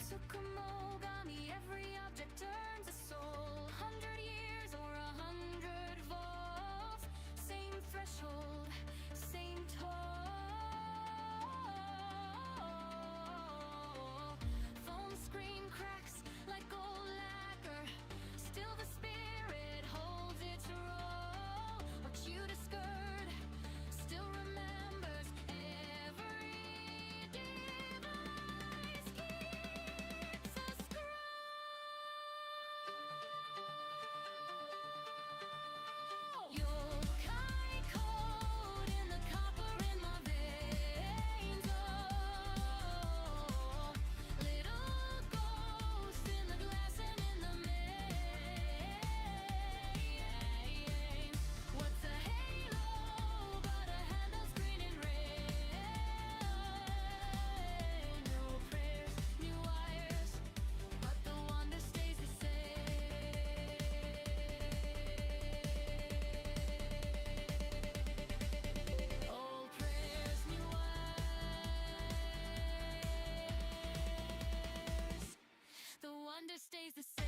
Sukumogami, every object turns a soul. 100 years or 100 volts, same threshold, same toll. Phone screen cracks like old lacquer, still the spirit holds its role. What you discard still remembers every device keeps a scroll. Yokai code in the copper in my veins. Oh, little ghost in the glass and in the main. What's a halo but a handle screen and rain? No prayers, new wires, but the wonder stays the same. Old prayers, new wires, the wonder stays the same.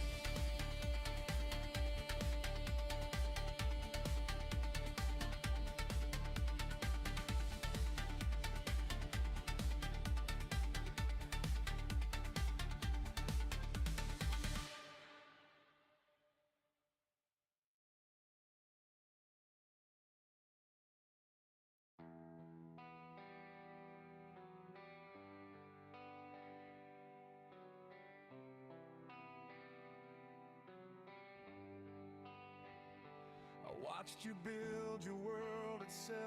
I watched you build your world at 7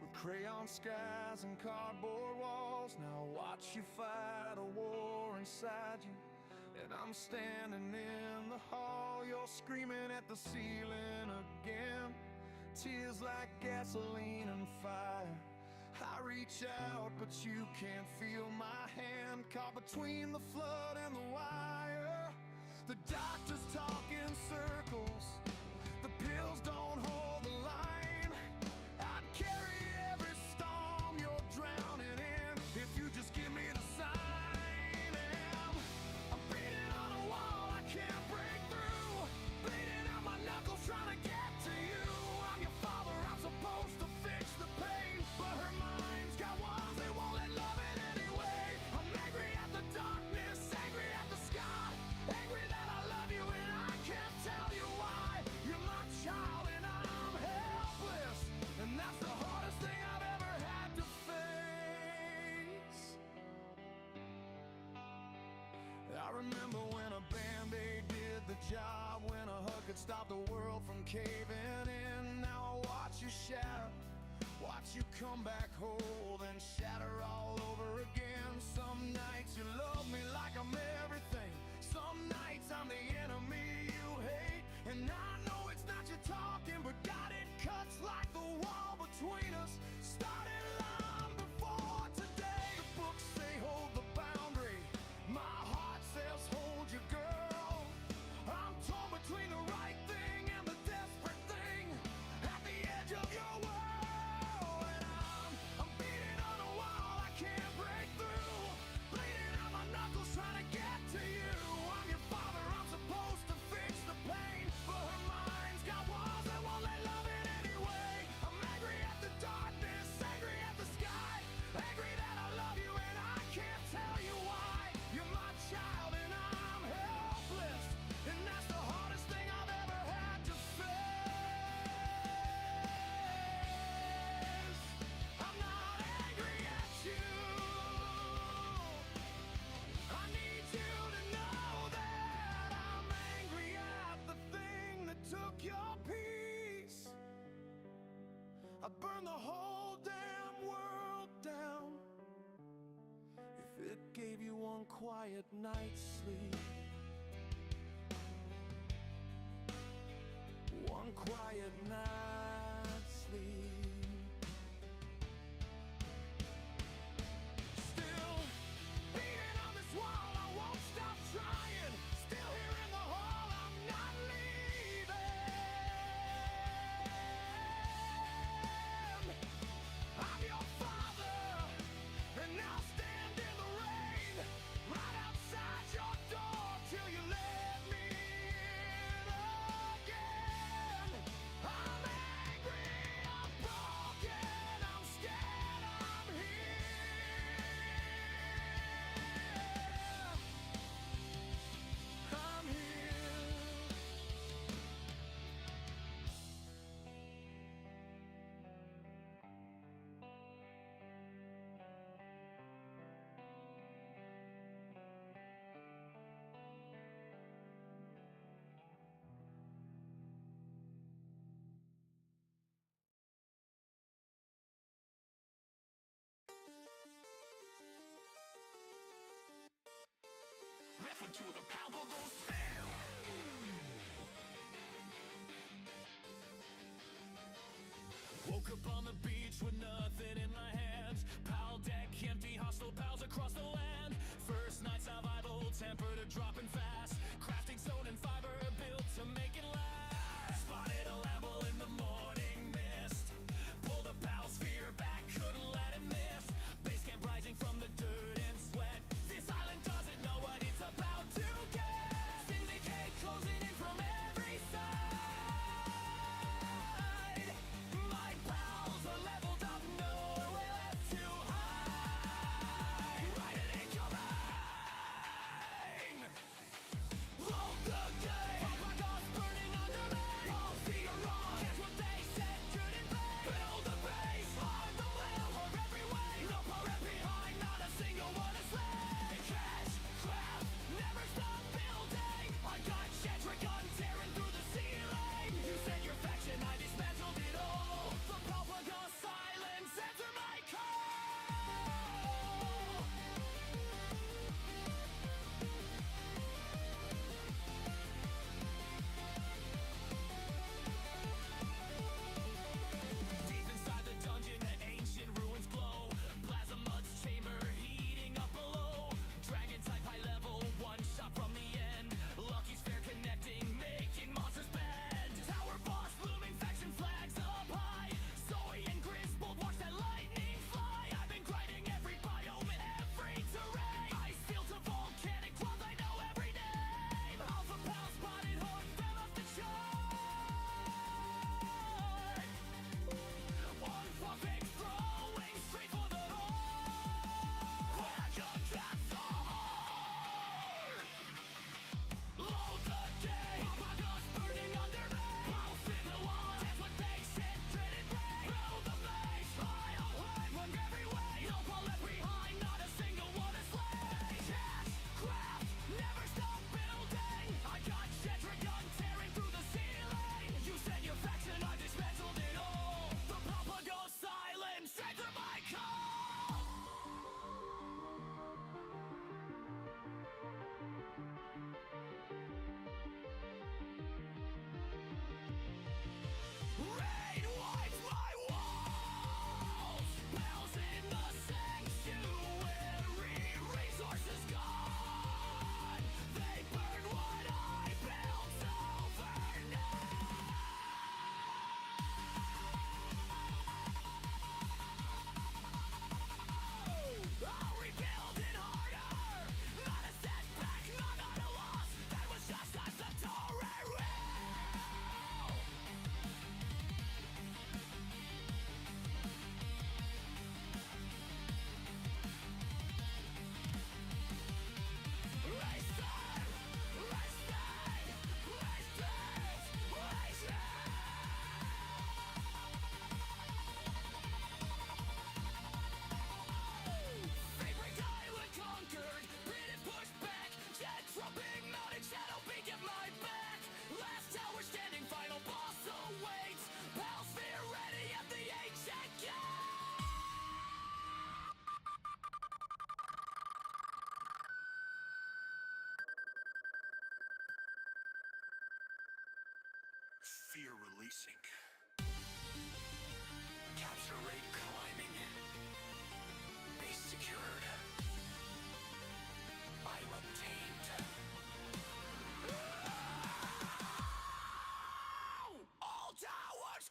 with crayon skies and cardboard walls. Now I watch you fight a war inside you, and I'm standing in the hall. You're screaming at the ceiling again, tears like gasoline and fire. I reach out, but you can't feel my hand, caught between the flood and the wire. The doctors talk in circles, the pills don't hold the line. I'd carry every storm you're drowning in if you just give me the sign. And I'm beating on a wall I can't break through, bleeding out my knuckles trying to get to you. I'm your father, I'm supposed to fix the pain, but her mind's got walls that won't let love in anyway. I'm angry at the darkness, angry at the sky, angry that I love you and I can't tell you why. You're my child and I'm helpless, and that's the hardest thing I've ever had to face. I remember when a Band-Aid did the job, when a hug could stop the world from caving in. Now I watch you shatter, watch you come back whole, then shatter all over again. Some nights you love me like I'm everything, some nights I'm the enemy you hate. And I know it's not you talking, but God, it cuts like the wall between us started long before today. The books say hold the boundary, my heart says hold you, girl. I'm torn between the right thing and the desperate thing at the edge of your world. And I'm beating on a wall I can't break through, bleeding out my knuckles trying to get to you. I'm your father, I'm supposed to fix the pain, but her mind's got walls that won't let love in anyway. I'm angry at the darkness, angry at the sky, angry that I love you and I can't tell you why. You're my child and I'm helpless, and that's the hardest thing I've ever had to face. I'm not angry at you, I need you to know that I'm angry at the thing that took your peace. I'd burn the whole damn world down if it gave you one quiet night's sleep. One quiet night's sleep. Still beating on this wall, I won't stop trying. Still here in the hall, I'm not leaving. I'm your father, and I'll stand in the rain right outside your the palpable scale. Woke up on the beach with nothing in my hands. Pal deck empty, hostile pals across the land. First night survival, temperature dropping fast. Crafting stone and fiber built to make it last. Spotted a level in the morning mist. Pulled a pal sphere back, couldn't let it miss. Base camp rising from the dirt and sweat. This island doesn't know what it's about to get. Syndicate closing in from every side. My pals are leveled up, nowhere left to hide. Right at incoming. Roll the game. My God's burning under me. All fear on. Guess what they said couldn't be. Build the base on the wheel of every way. No power behind, not a single one to slay. Cash, craft, never stop building. I got Jedrick gun tearing through the ceiling. You said your faction, I dismantled it all. The propaganda silence, answer my call. Deep inside the dungeon, the ancient ruins glow. Plasma mud's chamber heating up below. Dragon type high level, one shot from the end. Lucky sphere connecting, making monsters bend. Tower boss looming, faction flags up high. Zoe and Griswold, watch that lightning fly. I've been grinding every biome and every terrain. Ice field to volcanic clouds, I know every name. Alpha pal spotted, hook fell off the chart. One pumping, throwing straight for the heart. When I come back the heart. Load the game. My God's burning under me. Pulse in the wall. That's what they said couldn't break. Build the base. High on high, run every way. No one left behind, not a single one to slay. Cash, craft, never stop building. I got Jedrick gun tearing through the ceiling. You said your faction, I dismantled it all. The propaganda silence, answer my call. Rain wipes my walls. Bells in the sanctuary. Resources gone. They burn what I built overnight. I'll rebuild it harder. Not a setback, not a loss. That was just a tutorial. Favorite island conquered, Britain pushed back. Jet trumping, mountain shadow peak at my back. Last tower standing, final boss awaits. Pal sphere ready at the ancient gate. Fear releasing. Capture rate climbing. Base secured. I'm obtained. All towers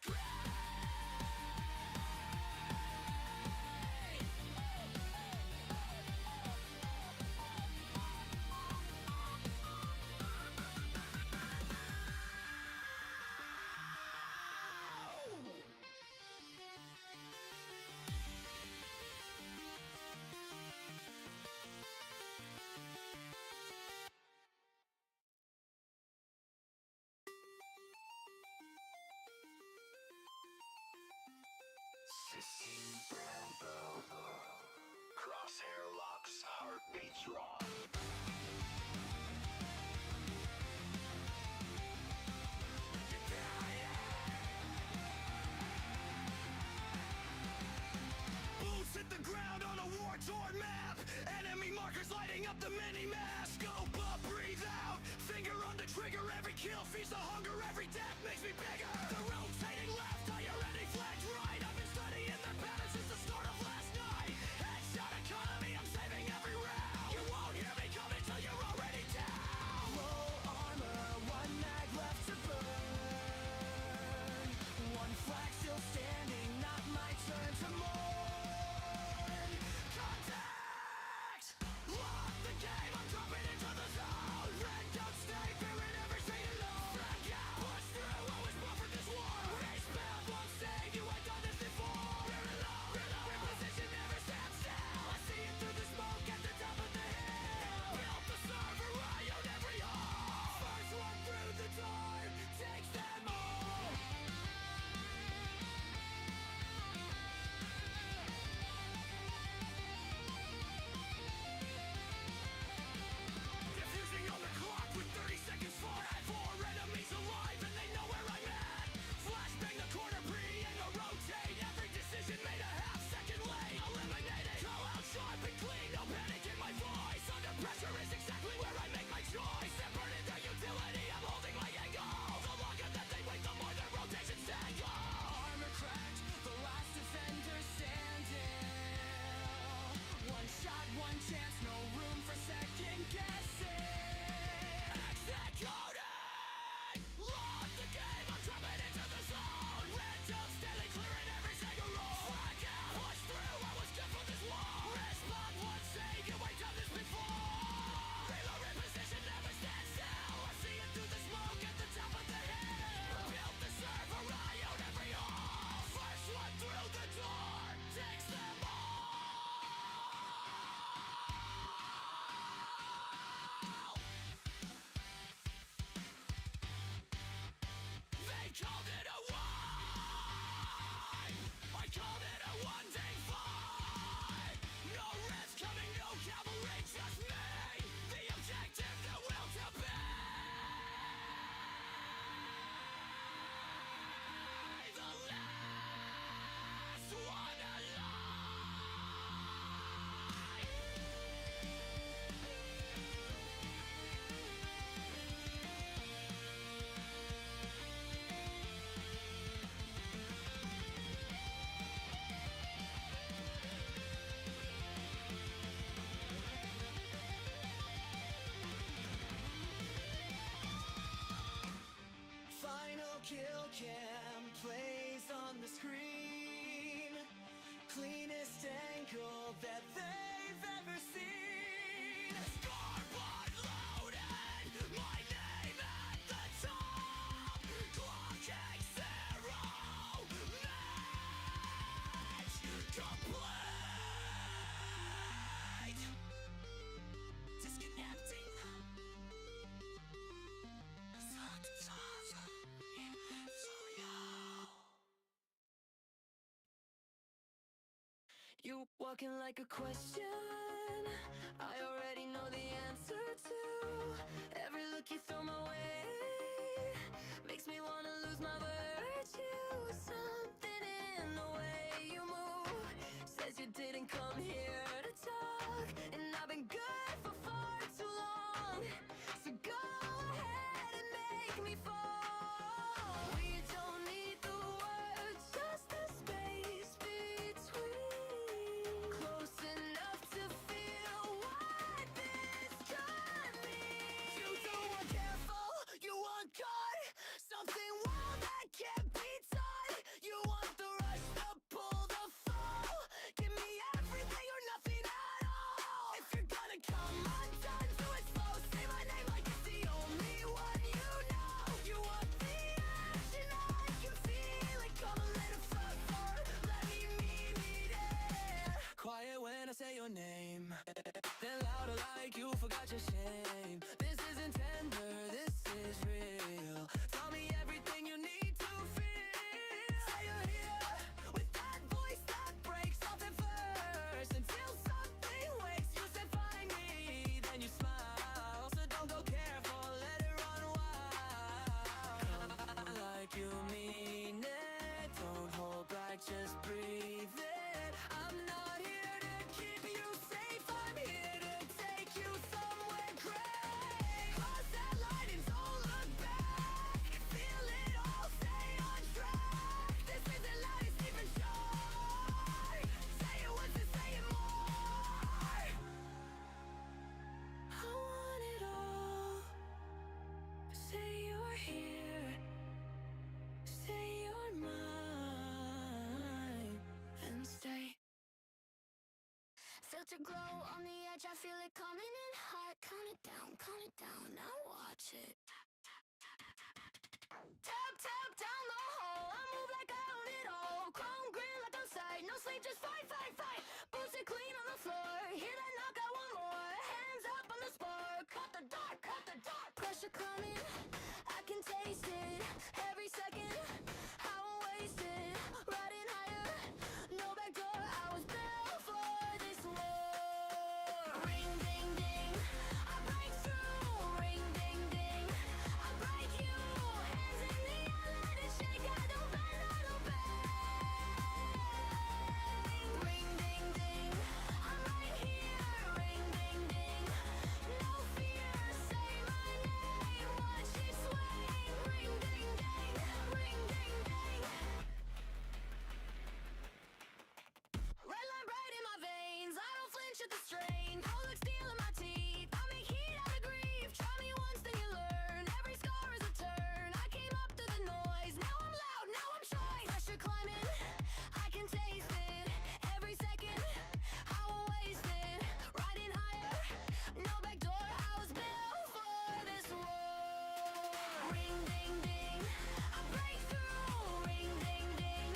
webcam plays on the screen. Cleanest angle that they've ever seen. Scoreboard loaded, my name at the top. Clocking 0, match complete. Disconnecting. You walking like a question I already know the answer to. Every look you throw my way makes me wanna lose my virtue. Something in the way you move says you didn't come here to talk, and I've been good for far too long. So go ahead and make me fall. We don't need the words, just the space between. Close enough to feel what this could mean. You don't want careful, you want good. Something wild that can't be taught. You want the rush, the pull, the fall. Give me everything or nothing at all. If you're gonna come undone, do it slow. Say my name like it's the only one you know. You want the action, I can feel it. Come a little further, let me meet it. Quiet when I say your name, then louder like you forgot your shame. This isn't tender, this is real. Tell me everything you need to feel. Say you're here with that voice that breaks off at first. Until something wakes you, said find me, then you smile. So don't go careful, let it run wild. Come like you mean it, don't hold back, just breathe it. I'm not here to keep you safe, I'm here to take you somewhere great. Cross that line and don't look back. Feel it all, stay on track. This isn't loud, it's deep and short. Say it once and say it more. I want it all. Say you're here, say you're mine, and stay. Filter glow on the edge, I feel it coming in hot. Count it down, now watch it. Tap down the hole, I move like I own it all. Chrome grin like I'm sight, no sleep, just fight. Boots are clean on the floor, hear that knock, I want more. Hands up on the spark, cut the dark. Pressure coming, I can taste it. Every second, how I'm wasted. Riding higher, no back door, I was built for this war. Ring ding ding, I break through. Ring ding ding, I break you. Hands in the air, let it shake. I don't bend, I don't bend. Ring ding ding, I'm right here. Ring ding ding, no fear. Say my name, watch it swing. Ring ding ding, ring ding ding. Red line bright in my veins, I don't flinch at the strain. Cold like steel in my teeth, I make heat out of grief. Try me once, then you learn. Every scar is a turn. I came up through the noise, now I'm loud, now I'm shine. Pressure climbing, I can taste it. Every second, how I'm wasted. Riding higher, no back door. I was built for this war. Ring ding ding, I break through. Ring ding ding,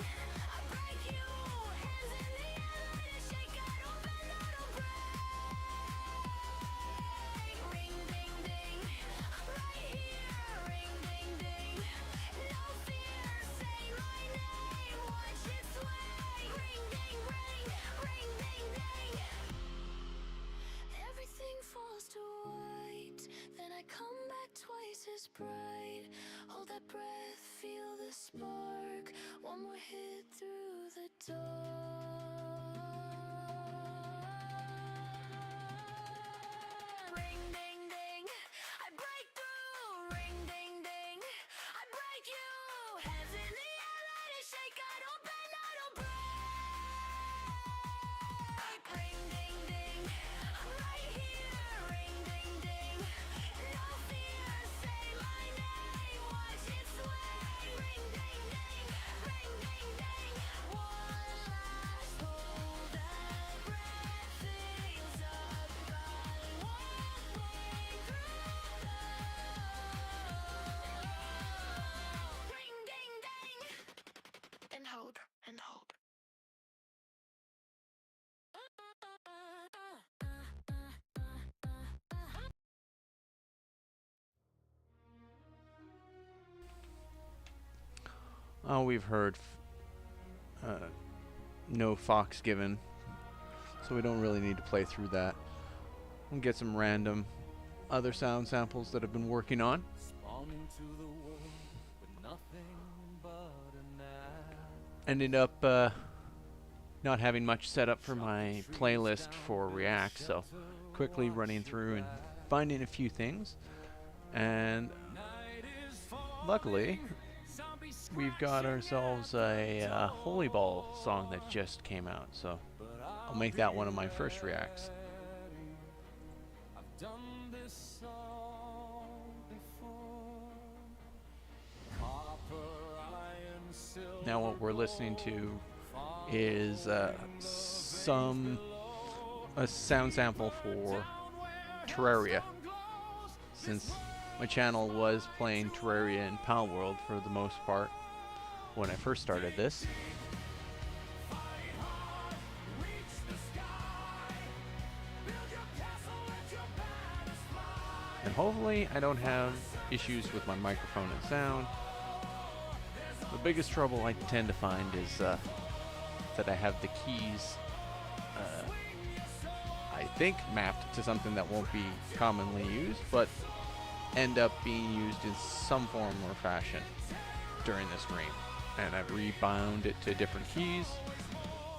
I break you. Hands in the air, let it shake. I don't bend, I don't break. Ring ding ding, I'm right here. Ring ding ding, no fear. Say my name, watch it swing. Ring ding ring, ring ding ding. Everything falls to white, then I come back twice as bright. Hold that breath, feel the spark. One more hit through the door. Ring ding ding, I break through. Ring ding ding, I break you. Hands in the air, let it shake. I don't bend, I don't break. Ring ding ding, I'm right here. Ring ding ding, no fear. Say my name, watch it swing. Ring ding Oh, we've heard no fox given, so we don't really need to play through that. We'll get some random other sound samples that I've been working on. Ended up not having much set up for my playlist for React, so quickly running through and finding a few things. And luckily, we've got ourselves a Holy Ball song that just came out, so I'll make that one of my first reacts. Now what we're listening to is a sound sample for Terraria, since my channel was playing Terraria in Pal World for the most part when I first started this. And hopefully I don't have issues with my microphone and sound. The biggest trouble I tend to find is that I have the keys, I think, mapped to something that won't be commonly used, but end up being used in some form or fashion during the stream. And I've rebound it to different keys,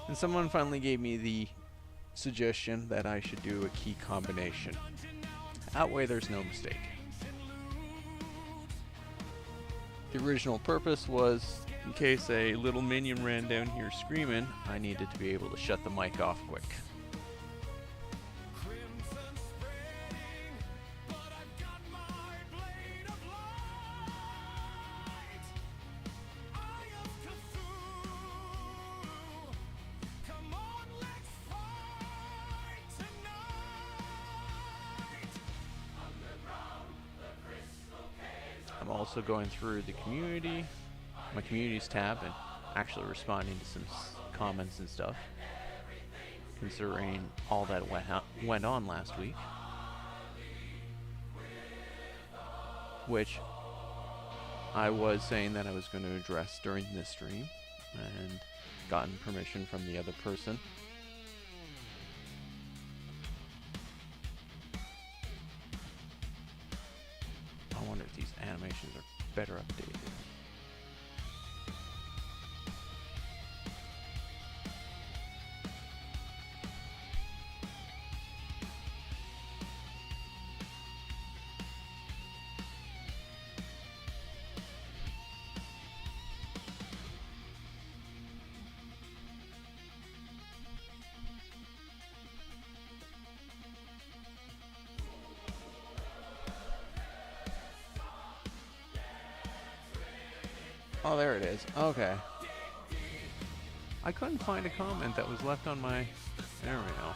and someone finally gave me the suggestion that I should do a key combination. That way there's no mistake. The original purpose was, in case a little minion ran down here screaming, I needed to be able to shut the mic off quick. I'm also going through the community, my communities tab, and actually responding to some comments and stuff, considering all that went on last week, which I was saying that I was going to address during this stream, and gotten permission from the other person. I wonder if these animations are better updated. Oh, there it is. Okay. I couldn't find a comment that was left on my... There we go.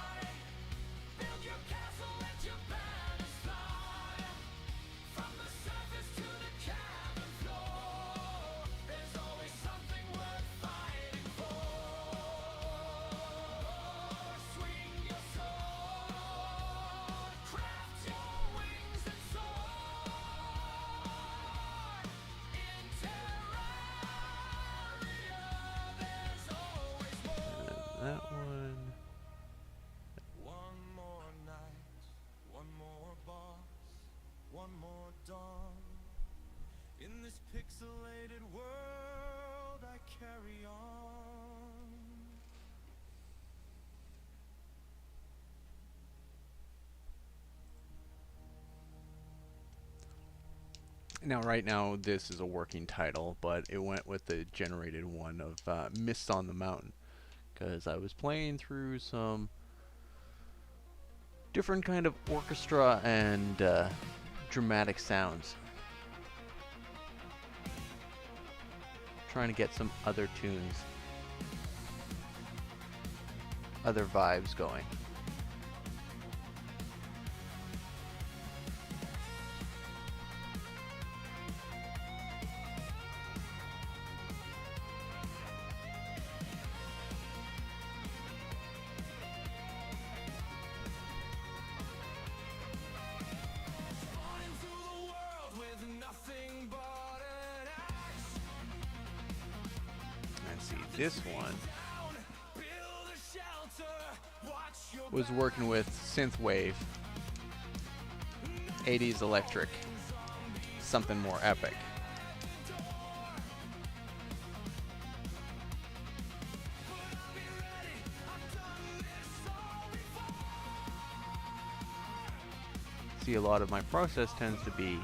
That one. One more night, one more boss, one more dawn. In this pixelated world I carry on. Now, right now, this is a working title, but it went with the generated one of Mist on the Mountain, because I was playing through some different kind of orchestra and dramatic sounds, trying to get some other tunes, other vibes going. this one was working with synthwave, 80s electric, something more epic. See, a lot of my process tends to be,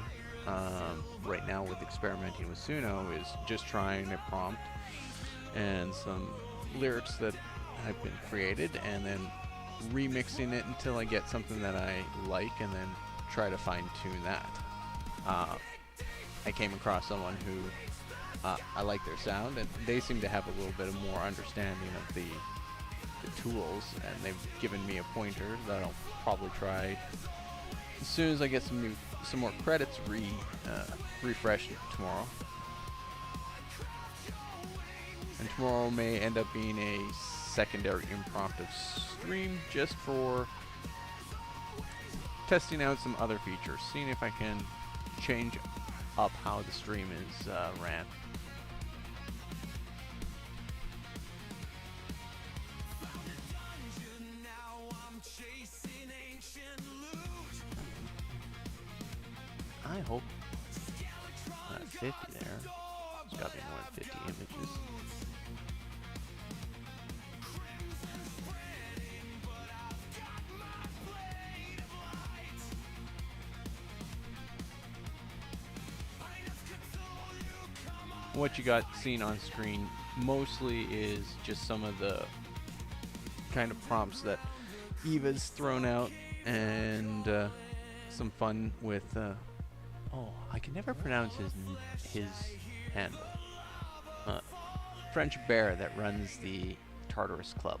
right now with experimenting with Suno, is just trying a prompt and some lyrics that have been created, and then remixing it until I get something that I like, and then try to fine tune that. I came across someone who I like their sound, and they seem to have a little bit of more understanding of the tools, and they've given me a pointer that I'll probably try as soon as I get some more credits refreshed tomorrow. And tomorrow may end up being a secondary impromptu stream just for testing out some other features, seeing if I can change up how the stream is ran. I hope 50 there. There's got to be more than 50 images. What you got seen on screen mostly is just some of the kind of prompts that Eva's thrown out, and some fun with oh, I can never pronounce his handle. French Bear that runs the Tartarus Club.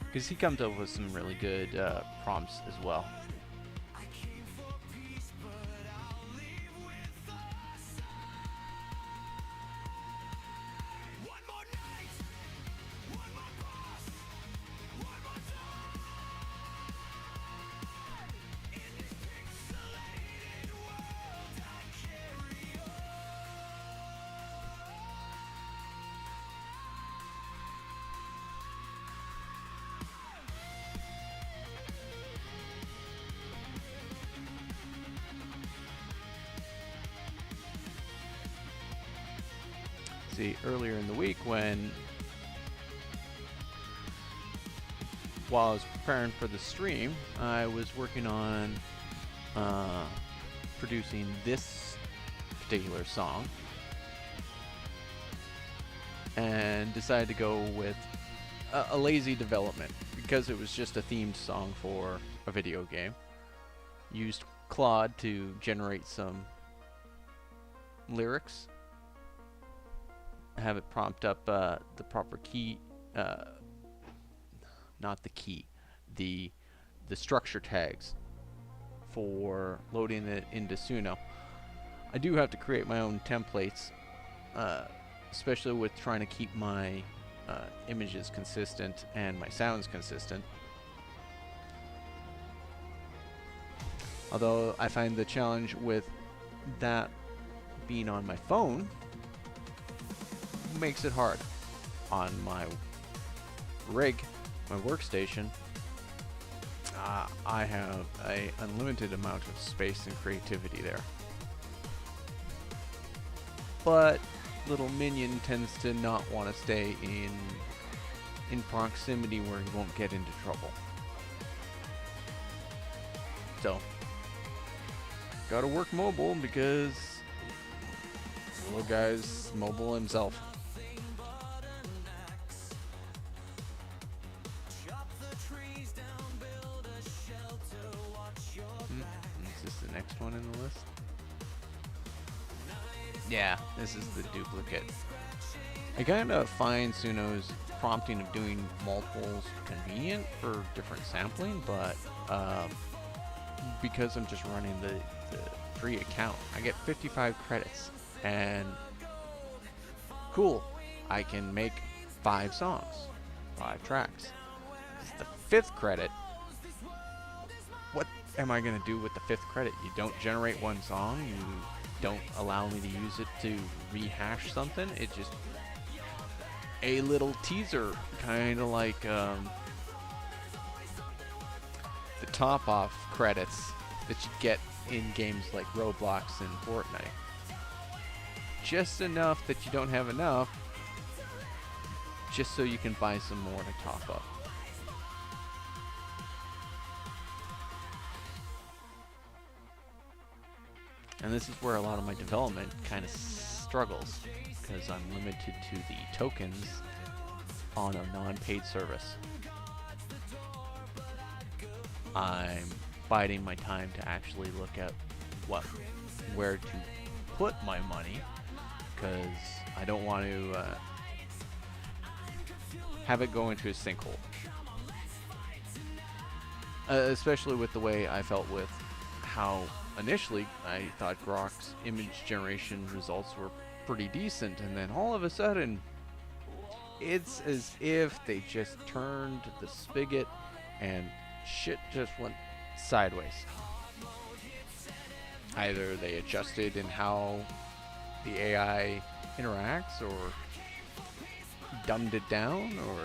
Because he comes up with some really good prompts as well. See, earlier in the week while I was preparing for the stream, I was working on producing this particular song, and decided to go with a lazy development because it was just a themed song for a video game. Used Claude to generate some lyrics, have it prompt up the proper key, not the key, the structure tags for loading it into Suno. I do have to create my own templates, especially with trying to keep my images consistent and my sounds consistent. Although I find the challenge with that being on my phone makes it hard. On my rig, my workstation, I have an unlimited amount of space and creativity there. But little minion tends to not want to stay in proximity where he won't get into trouble. So, gotta work mobile because the little guy's mobile himself. Is this the next one in the list? Yeah, this is the duplicate. I kind of find Suno's prompting of doing multiples convenient for different sampling, but because I'm just running the free account, I get 55 credits, and cool, I can make 5 songs, 5 tracks. It's the 5th credit. am I going to do with the 5th credit? You don't generate one song. You don't allow me to use it to rehash something. It just a little teaser, kind of like the top off credits that you get in games like Roblox and Fortnite. Just enough that you don't have enough, just so you can buy some more to top up. And this is where a lot of my development kind of struggles, because I'm limited to the tokens on a non-paid service. I'm biding my time to actually look at where to put my money, because I don't want to have it go into a sinkhole. Especially with the way I felt with how initially I thought Grok's image generation results were pretty decent, and then all of a sudden it's as if they just turned the spigot and shit just went sideways. Either they adjusted in how the AI interacts, or dumbed it down, or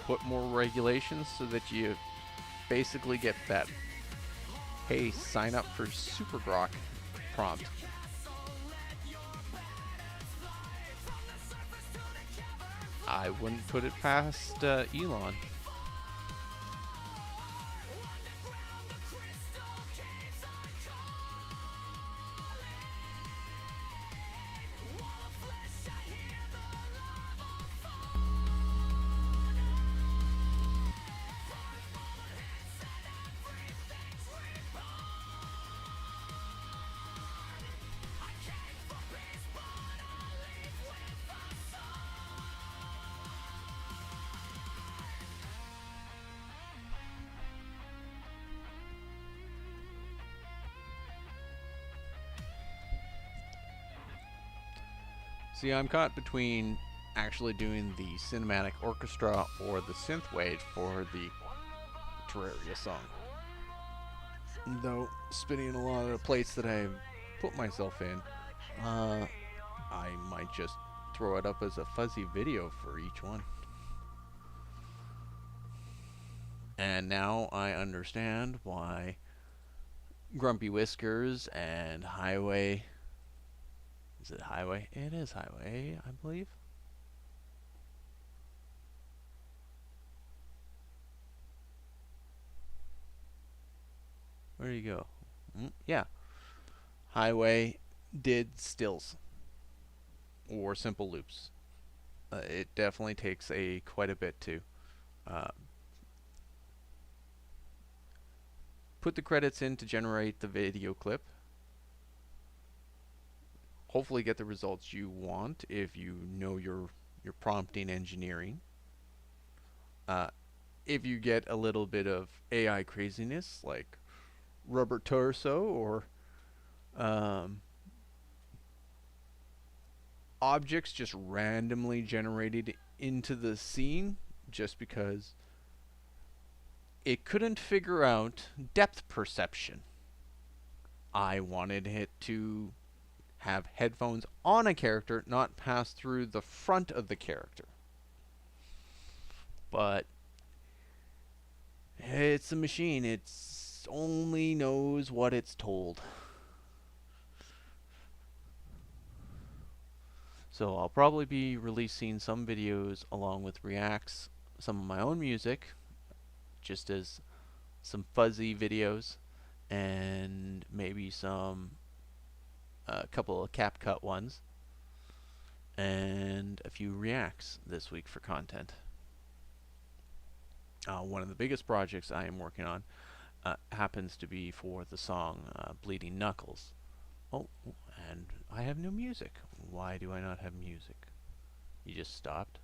put more regulations so that you basically get that "hey, sign up for Super Grok" prompt. I wouldn't put it past Elon. See, I'm caught between actually doing the cinematic orchestra or the synthwave for the Terraria song. Though, spinning a lot of the plates that I put myself in, I might just throw it up as a fuzzy video for each one. And now I understand why Grumpy Whiskers and Highway... Is it Highway? It is Highway, I believe. Where do you go? Yeah. Highway did stills. Or simple loops. It definitely takes quite a bit to put the credits in to generate the video clip. Hopefully get the results you want if you know your prompting engineering. If you get a little bit of AI craziness like Rubber Torso or objects just randomly generated into the scene just because it couldn't figure out depth perception. I wanted it to have headphones on a character, not pass through the front of the character. But it's a machine. It only knows what it's told. So I'll probably be releasing some videos along with reacts, some of my own music, just as some fuzzy videos, and maybe a couple of CapCut ones, and a few reacts this week for content. One of the biggest projects I am working on happens to be for the song Bleeding Knuckles. Oh, and I have no music. Why do I not have music? You just stopped?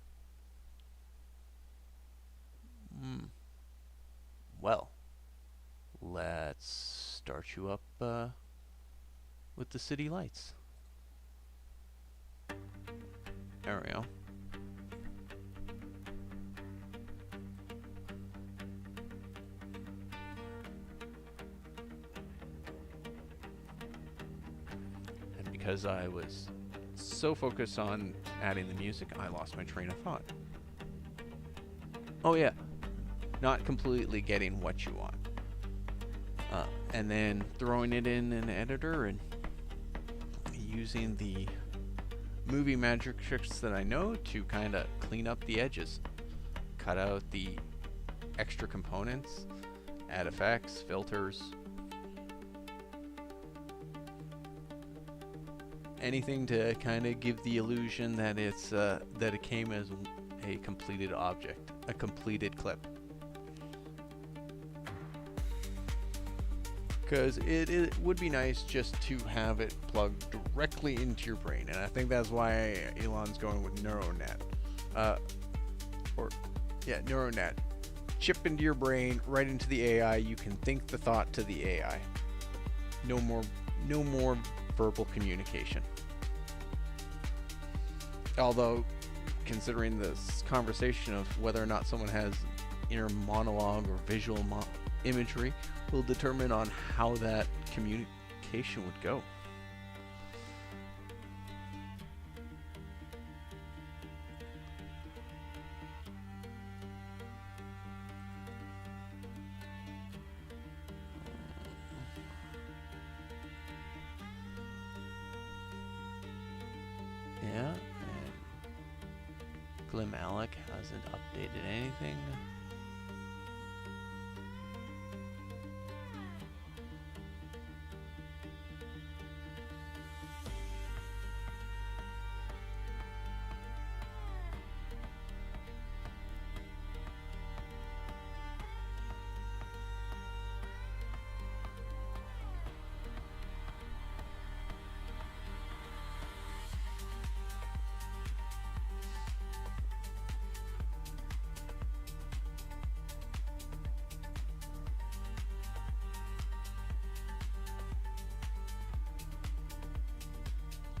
Well, let's start you up with the city lights. There we go. because I was so focused on adding the music, I lost my train of thought. Oh yeah, not completely getting what you want. And then throwing it in an editor and using the movie magic tricks that I know to kind of clean up the edges. Cut out the extra components, add effects, filters, anything to kind of give the illusion that it's that it came as a completed object, a completed clip. Because it would be nice just to have it plugged directly into your brain, and I think that's why Elon's going with neuronet. Neuronet. Chip into your brain, right into the AI. You can think the thought to the AI. No more verbal communication. Although, considering this conversation of whether or not someone has inner monologue or visual imagery, will determine on how that communication would go. Yeah, and Glim Alec hasn't updated anything.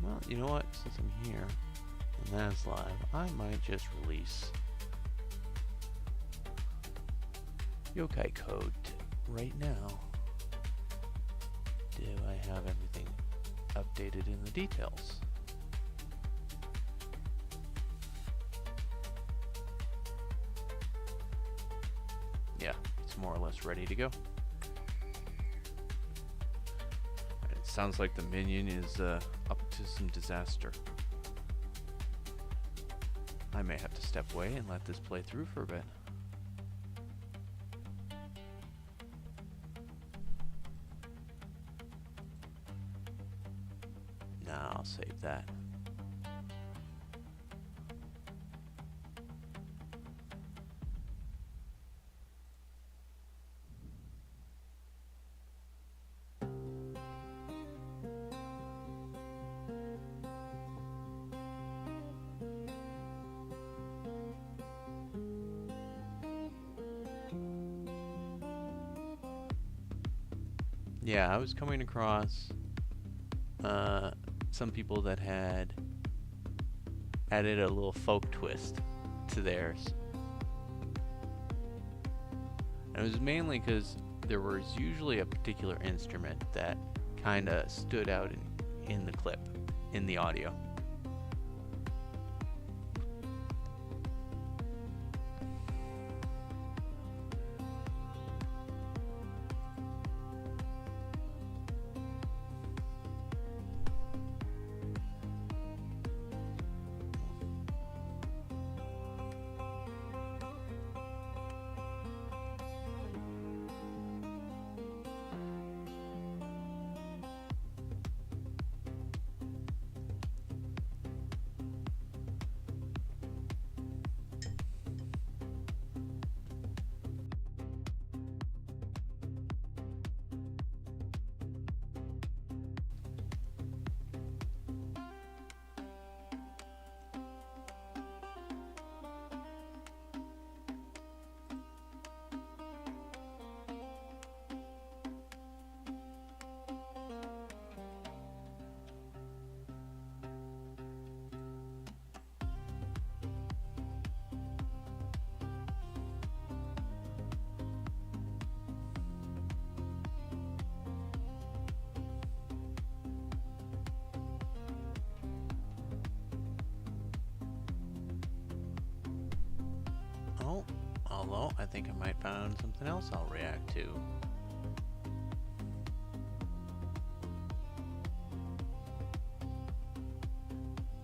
Well, you know what? Since I'm here and that's live, I might just release Yokai Code right now. Do I have everything updated in the details? Yeah, it's more or less ready to go. It sounds like the minion is up to some disaster. I may have to step away and let this play through for a bit. Nah, I'll save that. Yeah, I was coming across some people that had added a little folk twist to theirs. And it was mainly because there was usually a particular instrument that kind of stood out in the clip, in the audio. I think I might find something else I'll react to.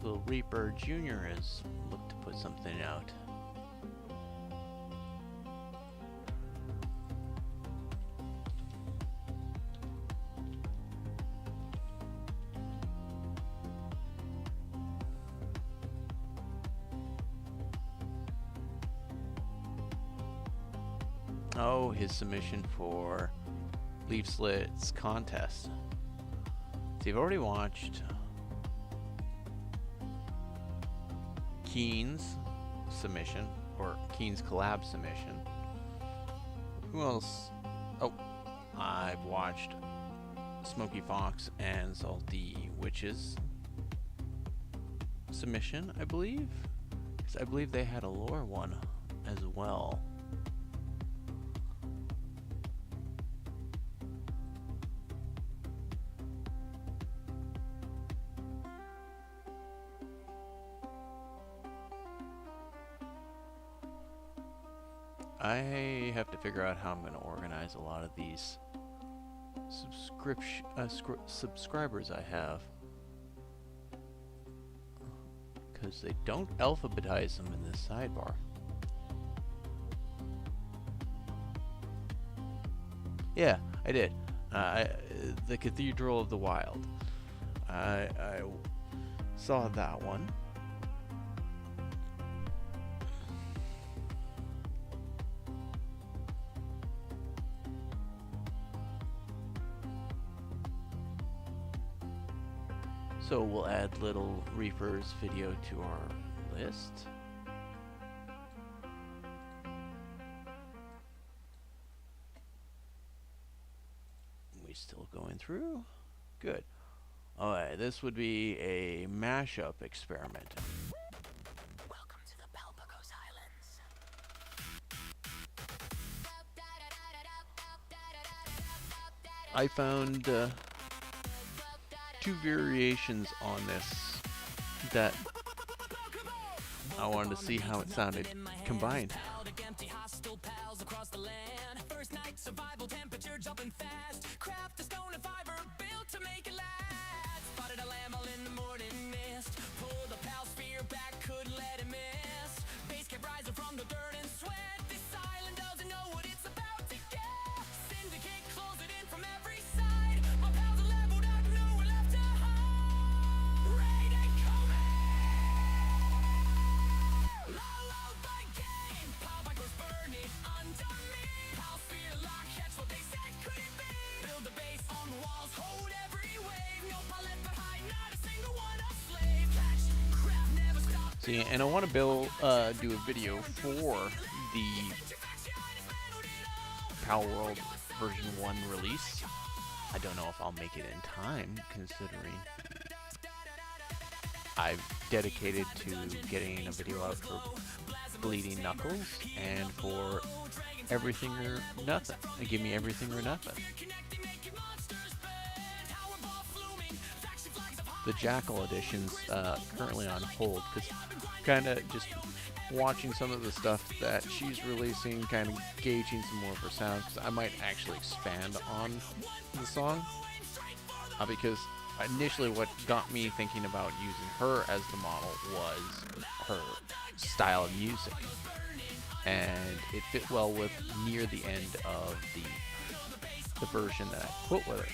Little Reaper Jr. has looked to put something out. Oh, his submission for Leaf Slit's contest. So you've already watched Keen's submission, or Keen's collab submission. Who else? Oh, I've watched Smoky Fox and Salty Witch's submission, I believe. Because I believe they had a lore one as well. I have to figure out how I'm going to organize a lot of these subscribers I have, because they don't alphabetize them in this sidebar. Yeah, I did. The Cathedral of the Wild. I saw that one. So we'll add Little Reaper's video to our list. We still going through? Good. Alright, this would be a mashup experiment. Welcome to the Galapagos Islands. I found two variations on this that I wanted to see how it sounded combined. First night survival, temperature jumping fast. Craft a stone and fiber built to make it last. Spotted a lamb all in the morning mist. Pulled the pal spear back, couldn't let it miss. Base kept rising from the dirt and sweat. This island doesn't know what it's about to get. Syndicate close it in from every side. My pals are leveled up, nowhere left to hide. Raid and coming. Low the game. Power bikers burn it under me. Pals fear lock, catch what they said, could it be? Build a base on walls, hold every wave. No pal left behind, not a single one a slave. Catch, craft, never stop. See, and I want to do a video for the Pal World version 1 release. I don't know if I'll make it in time, considering I've dedicated to getting a video out for Bleeding Knuckles and for Everything or Nothing. Give me Everything or Nothing. The Jackal edition's currently on hold because kind of just watching some of the stuff that she's releasing, kind of gauging some more of her sound, because I might actually expand on the song, because initially what got me thinking about using her as the model was her style of music, and it fit well with near the end of the version that I put with it.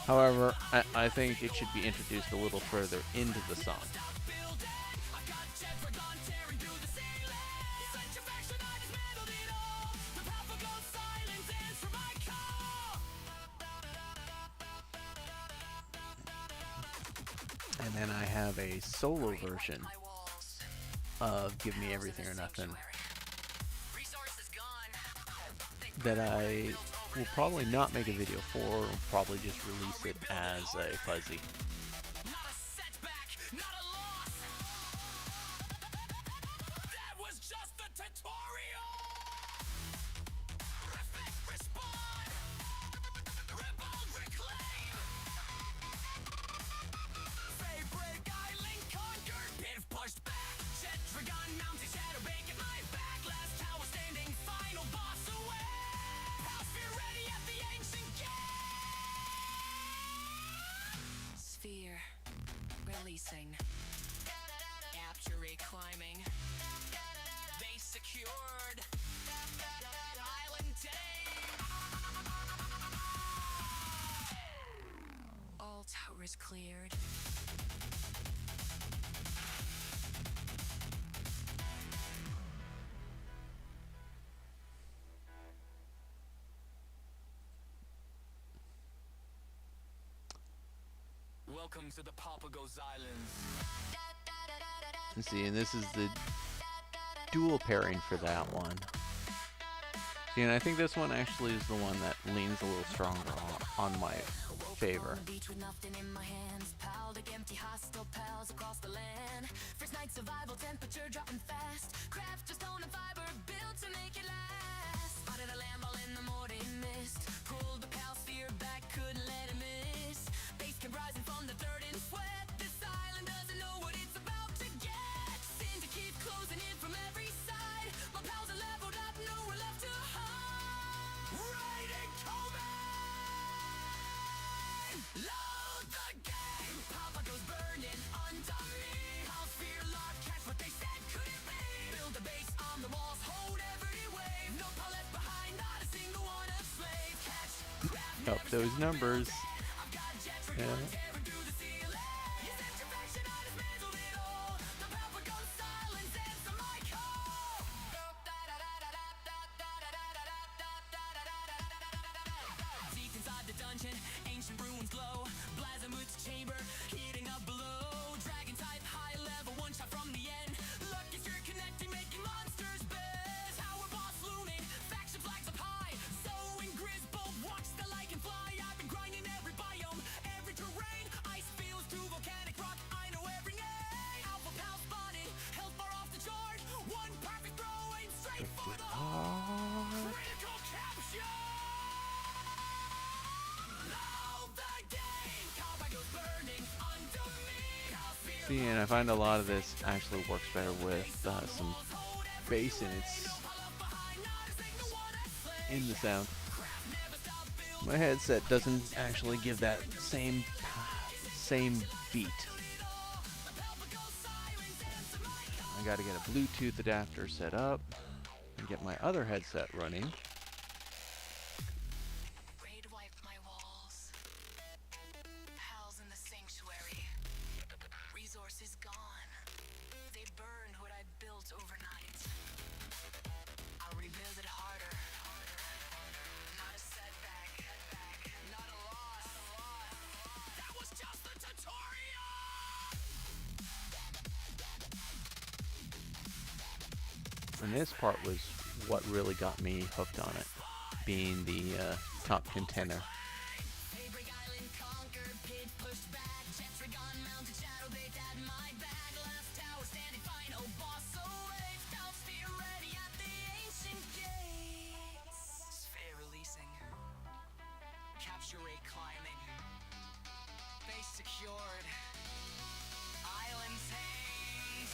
However, I think it should be introduced a little further into the song. And then I have a solo version of Give Me Everything or Nothing that I will probably not make a video for, or probably just release it as a fuzzy. Pushed back, Jet Dragon mounted shadow bacon my back. Last tower standing, final releasing. Capture climbing. Base secured. Island tame. All towers cleared. Welcome to the Papagos Islands. Let's see, and this is the dual pairing for that one. See, and I think this one actually is the one that leans a little stronger on my favor. Beach with nothing in my hands, piled like empty hostile pals across the land. First night survival, temperature dropping fast. Craft just stone and fiber built to make it last. Spotted a lamb all in the morning mist. Pulled the pal sphere back, couldn't let it miss. Base came rising from the dirt and sweat. This island doesn't know what it's about to get. Sin to keep closing in from every side. My pals are leveled up, nowhere left to hide. Right and Load the game! Papa goes burning under me. House fear lock, catch what they said couldn't be. Build a base on the walls, hold every wave. No pal left behind, not a single one a slave. Catch, grab, Up those numbers. I've got jets Yeah. tearing through the ceiling. You set your faction, I dismantled it all. The Papa goes silence, answer my call. Deep inside the dungeon, ancient ruins glow. Blasphemous chamber, heating up below. Dragon type, high level, one shot from the end. Look if you're connecting, making monsters bed. Tower boss looming, faction flags up high. Sowing Grisbold, watch the light can fly. I've been grinding every biome, every terrain. Ice fields to volcanic rock, I know every name. Alpha pal spotted, health bar off the chart. One perfect throw, aim straight for the heart. Critical capture! Load the game! Cowboy goes burning under me. See, and I find a lot of this actually works better with some bass in the sound. My headset doesn't actually give that same beat. I gotta get a Bluetooth adapter set up and get my other headset running. Raid wipe my walls. Pals in the sanctuary. Resources gone. They burned what I built overnight. I'll rebuild it harder. Not a setback. Not a loss. That was just the tutorial! And this part was what really got me hooked on it, being the top contender. Daybreak Island conquered, pit pushed back. Jetragon mounted shadow bait at my back. Last tower standing fine, oh boss away. Down sphere ready at the ancient gates. Sphere releasing. Capture rate climbing. Base secured. Island tamed.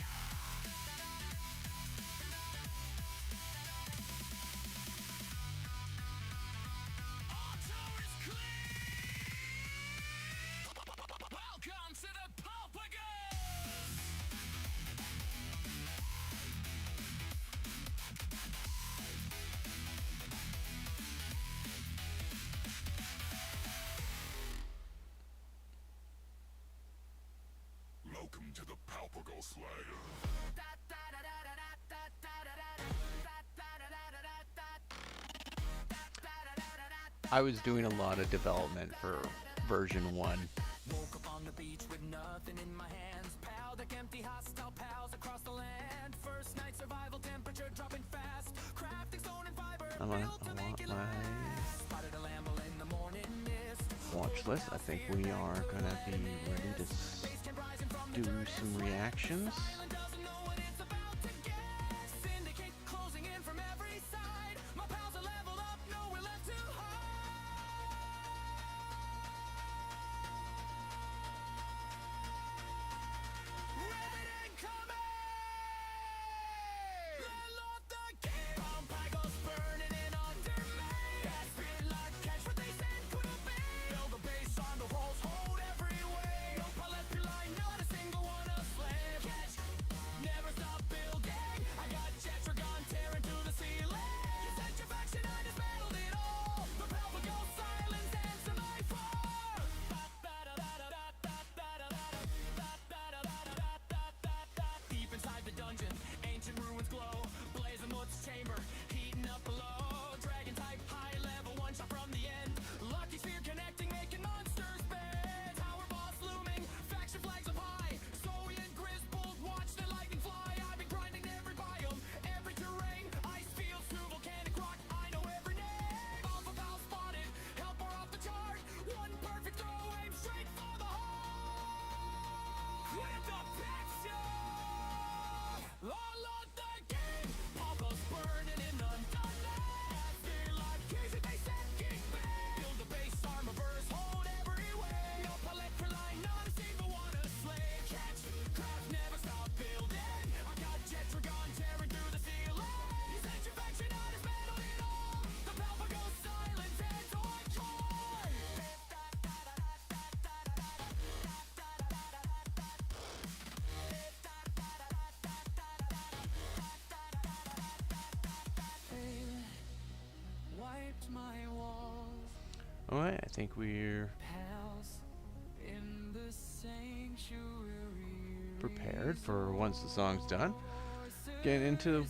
All towers clear. Welcome to the Papagos! Welcome to the Papagos Slayer. I was doing a lot of development for version 1. Woke up on the beach with nothing in my hands. Pal deck empty, hostile pals across the land. First night survival, temperature dropping fast. Crafting stone and fiber, I want built to make it my last. Spotted a lamble in the morning mist. watch list. I think we are gonna be ready to do some reactions. Island doesn't know what it's about to get. Syndicate closing in from every side. My pals are leveled up, nowhere left to hide. Rivet incoming! Load the game! Papagos burning in under me. Speed lock, catch what they said couldn't be. Build a base on the walls, hold every way. No pal left behind, not a single Alright, I think we're prepared for once the song's done. Get into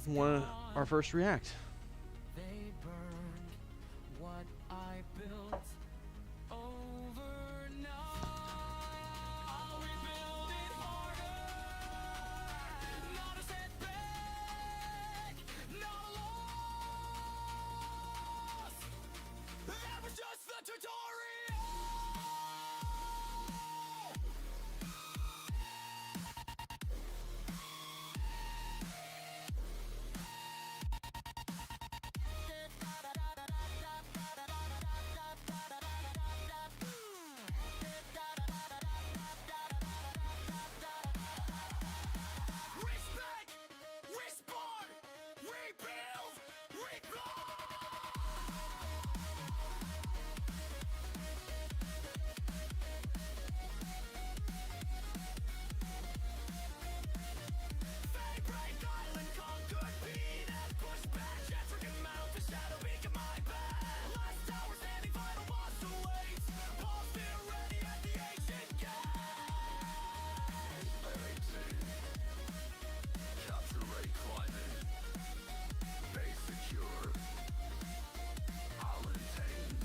our first react. They burned what I built overnight. I'll rebuild it harder. Not a setback, not a loss. That was just the tutorial. Respect, respawn, rebuild, rebuild. They break island, conquered beat, and push back. Jettrick mount the shadow beacon my back. Last tower standing, final boss awaits. Paul still ready at the ancient gate. Capture ray climbing. Base secure. Island tamed.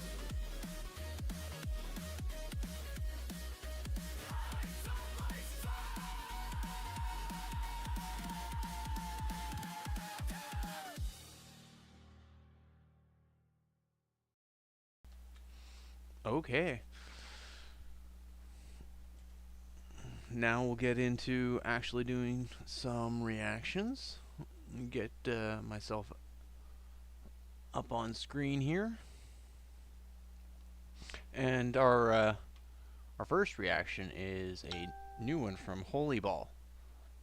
Okay. Now we'll get into actually doing some reactions. Get myself up on screen here. And our first reaction is a new one from Holy Ball.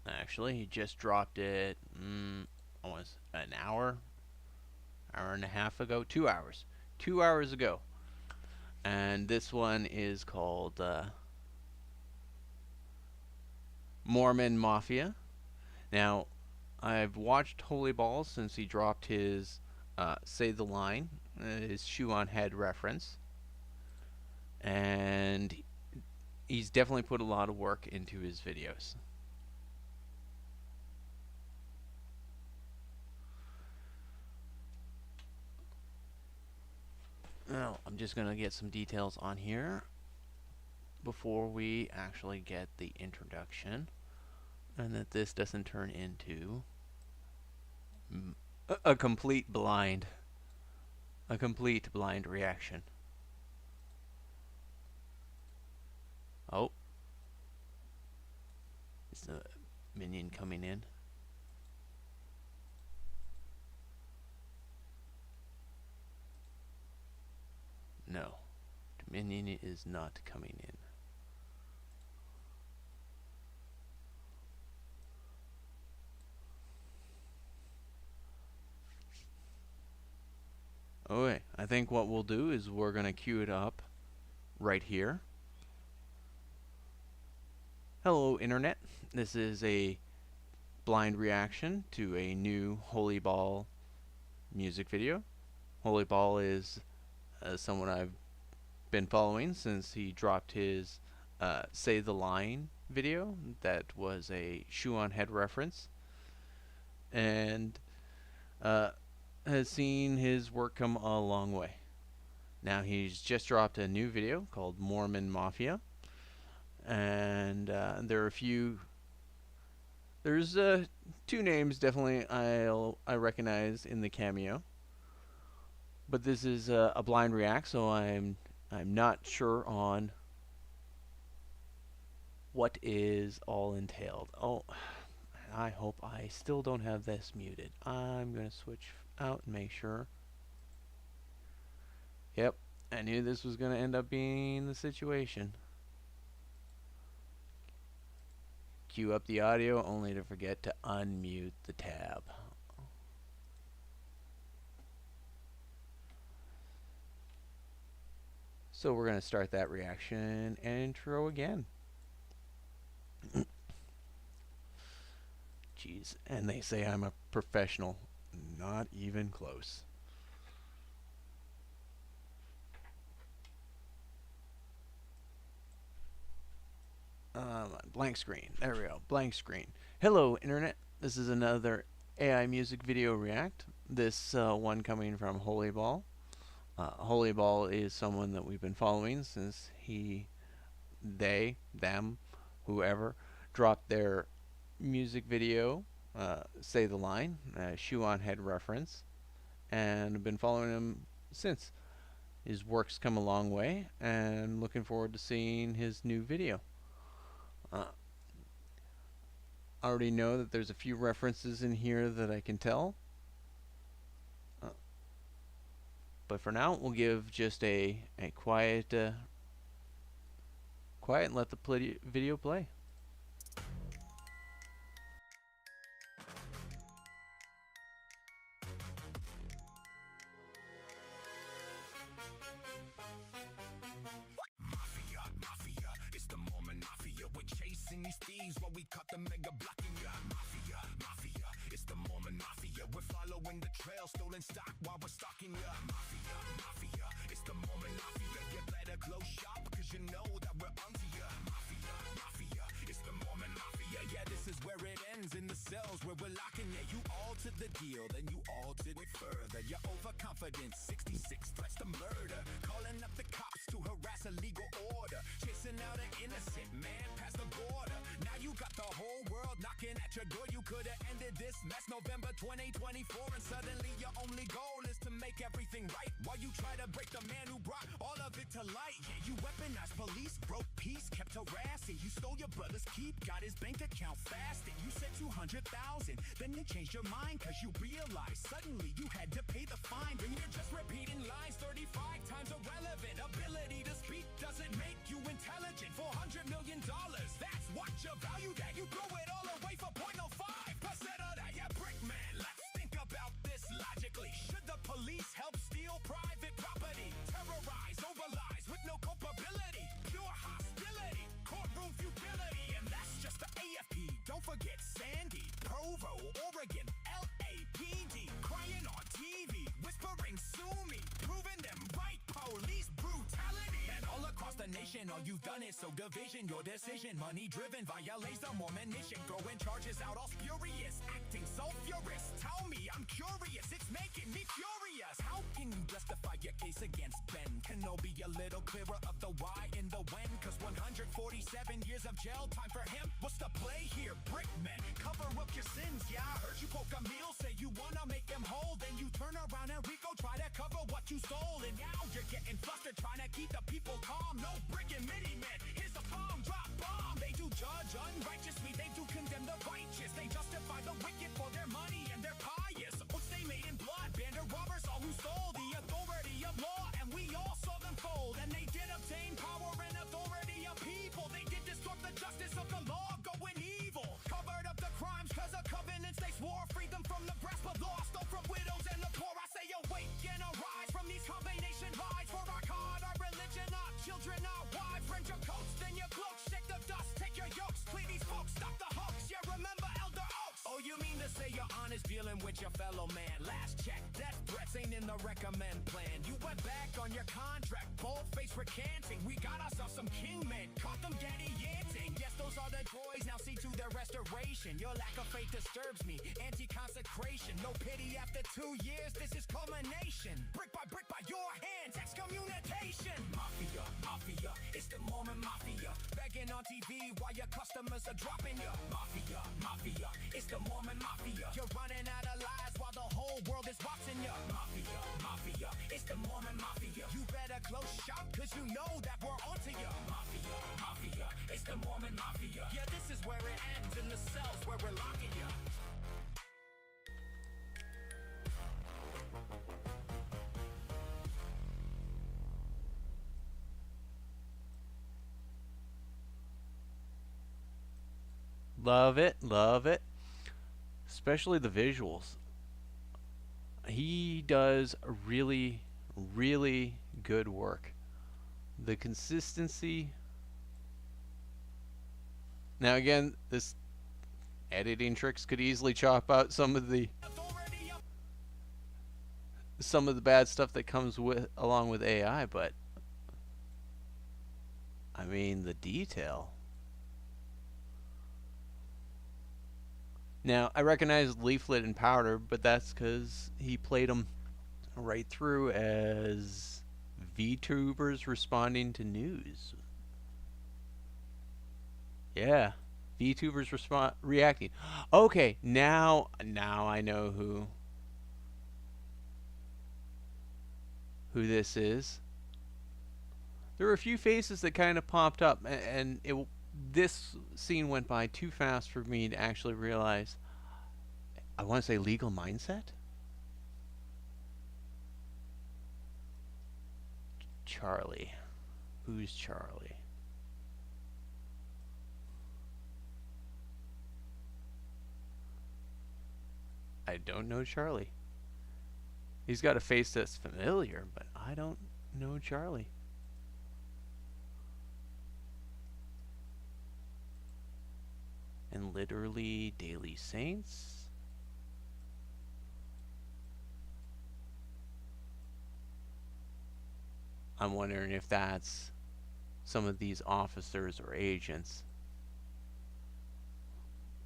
Actually, he just dropped it almost an hour and a half ago, 2 hours. 2 hours ago. And this one is called Mormon Mafia. Now, I've watched Holy Ball since he dropped his Say the Line, his shoe on head reference. And he's definitely put a lot of work into his videos. Now, I'm just going to get some details on here before we actually get the introduction, and that this doesn't turn into a complete blind reaction. Oh, is the minion coming in? No, the minion is not coming in. Okay, I think what we'll do is we're going to queue it up right here. Hello, Internet. This is a blind reaction to a new Holy Ball music video. Holy Ball is someone I've been following since he dropped his Say the Line video that was a shoe on head reference, and has seen his work come a long way. Now he's just dropped a new video called Mormon Mafia, and there's two names definitely I recognize in the cameo, but this is a blind react, so I'm not sure on what is all entailed. Oh, I hope I still don't have this muted. I'm gonna switch out and make sure. Yep, I knew this was gonna end up being the situation. Cue up the audio only to forget to unmute the tab. So we're gonna start that reaction intro again. Jeez, and they say I'm a professional. Not even close. blank screen. There we go. Blank screen. Hello, Internet. This is another aImusic video react. This one coming from Holy Ball. Holy Ball is someone that we've been following since they, them, whoever, dropped their music video, Say the Line, Shoe on Head reference, and I've been following him since. His work's come a long way, and looking forward to seeing his new video. I already know that there's a few references in here that I can tell. But for now, we'll give just a quiet and let the video play. Mafia, it's the moment mafia. We're chasing these thieves while we cut the mega blocking ya. Mafia, it's the moment mafia. We're following the trail, stolen stock while we're stalking ya. Mafia, it's the moment mafia. You better close shop, cause you know that we're onto ya. Mafia, it's the moment mafia. Yeah, this is where it ends, in the cells where we're locking ya. You altered the deal, then you altered it further. You're overconfident, 66 threats to murder. Calling up the cops to harass a legal order. Chasing out an innocent man past the border. Now you got the whole world knocking at your door. You could have ended this mess November 2024, and suddenly your only goal is to make everything right, while you try to break the man who brought all of it to light. Yeah, you weaponized police, broke peace, kept harassing. You stole your brother's keep, got his bank account fasting. You said 200,000, then you changed your mind, cause you realized suddenly you had to pay the fine. Then you're just repeating lines 35 times irrelevant. Ability to speak doesn't make you intelligent. $400 million, that's what you value that. You throw it all away for 0.05% of that. Yeah, brick man, let's think about this logically. Should the police help steal private property? Terrorize over lies with no culpability. Pure hostility, courtroom futility. And that's just the AFP. Don't forget Sandy, Provo, Oregon, LAPD. Crying on TV, whispering sue me, proving them right. Police brutality. And all across the nation, all you've done is sow division. Your decision, money driven, violates the Mormon mission. Throwing charges out all spurious, acting so furious. Tell me, I'm curious, it's making me furious. How can you justify your case against Ben Kenobi? A little clearer of the why and the when, cause 147 years of jail time for him. What's the play here, Brickman? Cover up your sins, yeah, I heard you poke a meal. Say you wanna make him whole, then you turn around and Rico try to cover what you stole. And now you're getting flustered, trying to keep the people calm. No brick and mini man, here's the bomb, drop bomb. They do judge unrighteously, they do condemn the righteous. They justify the wicked for their money and their pious oaths they made in blood. Bandit robbers, all who stole the authority of law, and we all saw them fold. And they did obtain power and authority of people. They did distort the justice of the law, going evil. Covered up the crimes cause of covenants they swore. Freed them from the grasp of law, stole from widows and the poor. I say awake and arise from these combination lies. For our God, our religion, our children, our wives. Rent your coats, then your cloaks, shake the dust, take your yokes. Please these folks, stop the hoax. Yeah, remember Elder Oaks. Oh, you mean to say you're honest dealing with your fellow man? Last check, death threats ain't in the recommend plan. You went back on your contract, bold-face recanting. We got ourselves some king men, caught them daddy yanting. Yes, those are the toys, now see to their restoration. Your lack of faith disturbs me, anti-consecration. No pity after 2 years, this is culmination. Brick by your hands, excommunication. Mafia, it's the moment mafia. Begging on TV while your customers are dropping ya. Mafia, it's the moment mafia. You're running out of lies while the whole world is watching ya. Mafia, it's the moment mafia. You better close shop, cause you know that we're onto ya. Mafia, it's the moment mafia. Yeah, this is where it ends, in the cells where we're locking ya. Love it, love it. Especially the visuals. He does really, really good work. The consistency. Now again, this editing tricks could easily chop out some of the bad stuff that comes along with AI, but I mean the detail. Now, I recognize Leaflet and Powder, but that's because he played them right through as VTubers responding to news. Yeah, VTubers reacting. Okay, now I know who this is. There were a few faces that kind of popped up, and this scene went by too fast for me to actually realize. I want to say Legal Mindset? Charlie. Who's Charlie? I don't know Charlie. He's got a face that's familiar, but I don't know Charlie. And literally Daily Saints. I'm wondering if that's some of these officers or agents.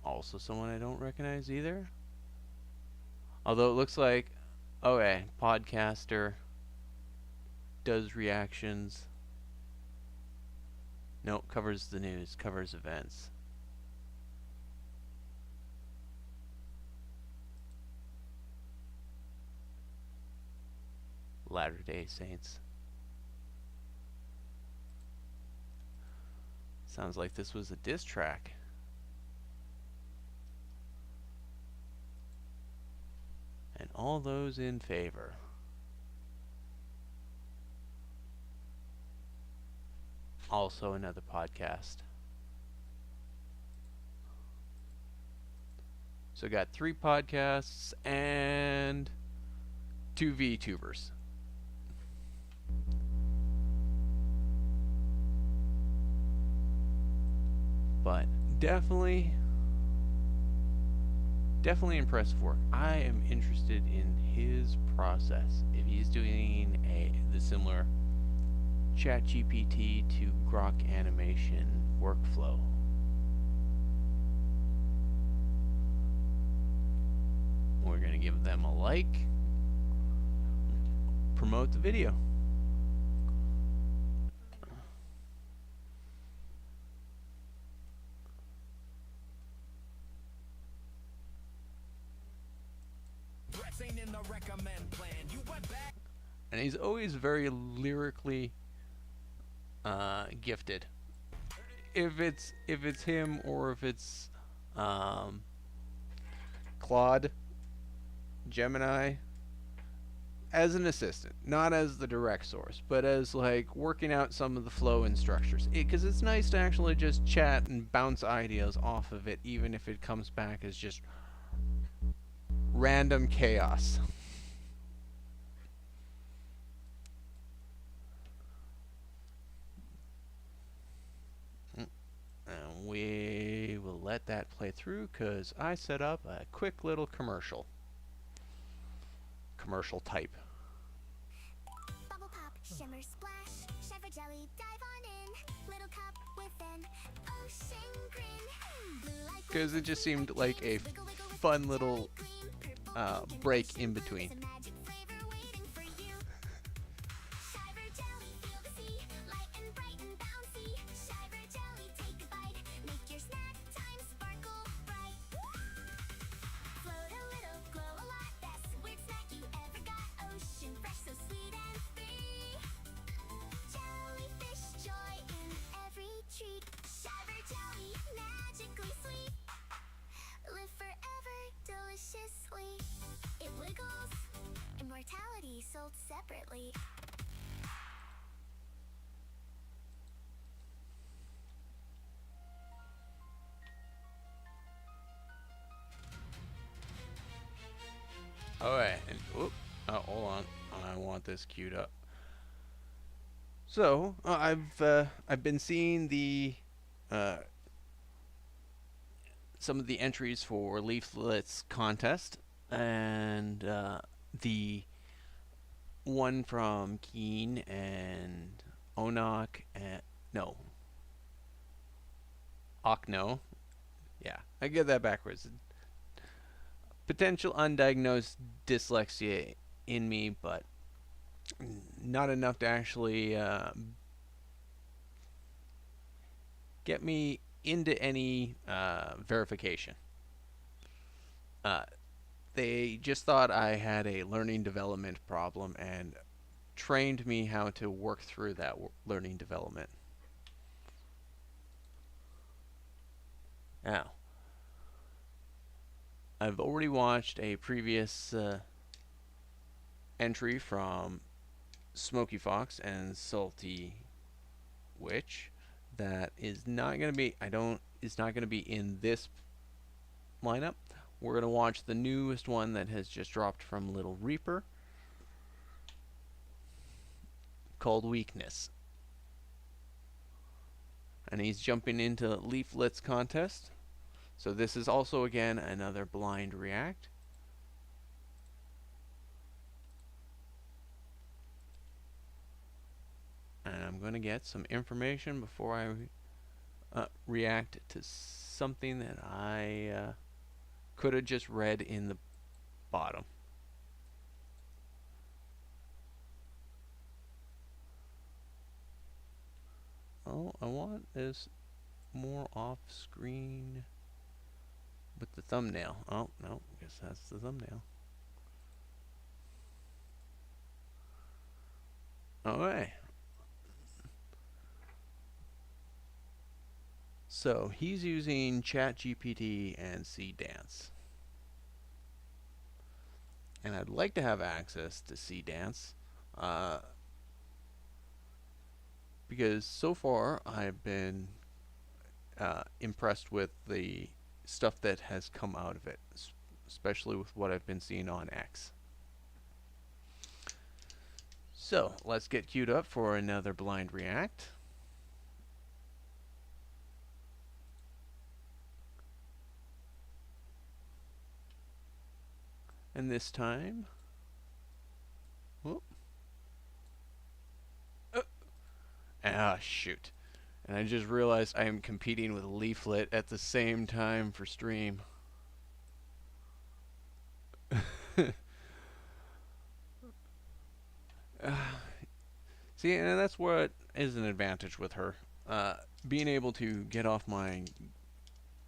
Also someone I don't recognize either. Although it looks like, okay, podcaster, does reactions. Nope, covers the news, covers events. Latter-day Saints. Sounds like this was a diss track. And all those in favor. Also another podcast. So got 3 podcasts and 2 VTubers. But definitely impressive work. I am interested in his process. If he's doing the similar ChatGPT to Grok animation workflow. We're going to give them a like. Promote the video. And he's always very lyrically gifted. If it's him or if it's Claude Gemini as an assistant, not as the direct source, but as like working out some of the flow and structures. Because it's nice to actually just chat and bounce ideas off of it, even if it comes back as just random chaos. And we will let that play through because I set up a quick little commercial type. Bubble pop, shimmer splash, shiver jelly, dive on in. Little cup with an ocean grin. Because it just seemed like a fun little break in between. It wiggles. Immortality sold separately. Alright, and hold on. I want this queued up. So, I've been seeing the some of the entries for Leaflet's contest, and the one from Keen and Onok and Okno. Yeah, I get that backwards. potential undiagnosed dyslexia in me, but not enough to actually get me into any verification. They just thought I had a learning development problem and trained me how to work through that learning development. Now, I've already watched a previous entry from Smoky Fox and Salty Witch that is not going to be in this lineup. We're going to watch the newest one that has just dropped from Little Reaper called Weakness. And he's jumping into Leaflet's contest. So this is also again another blind react. And I'm going to get some information before I react to something that I could have just read in the bottom. All I want is more off screen with the thumbnail. Oh, no, I guess that's the thumbnail. Alright. So he's using ChatGPT and CDance. And I'd like to have access to CDance because so far I've been impressed with the stuff that has come out of it, especially with what I've been seeing on X. So let's get queued up for another blind react. And this time, whoop. Shoot. And I just realized I am competing with Leaflet at the same time for stream. See, and that's what is an advantage with her. Being able to get off my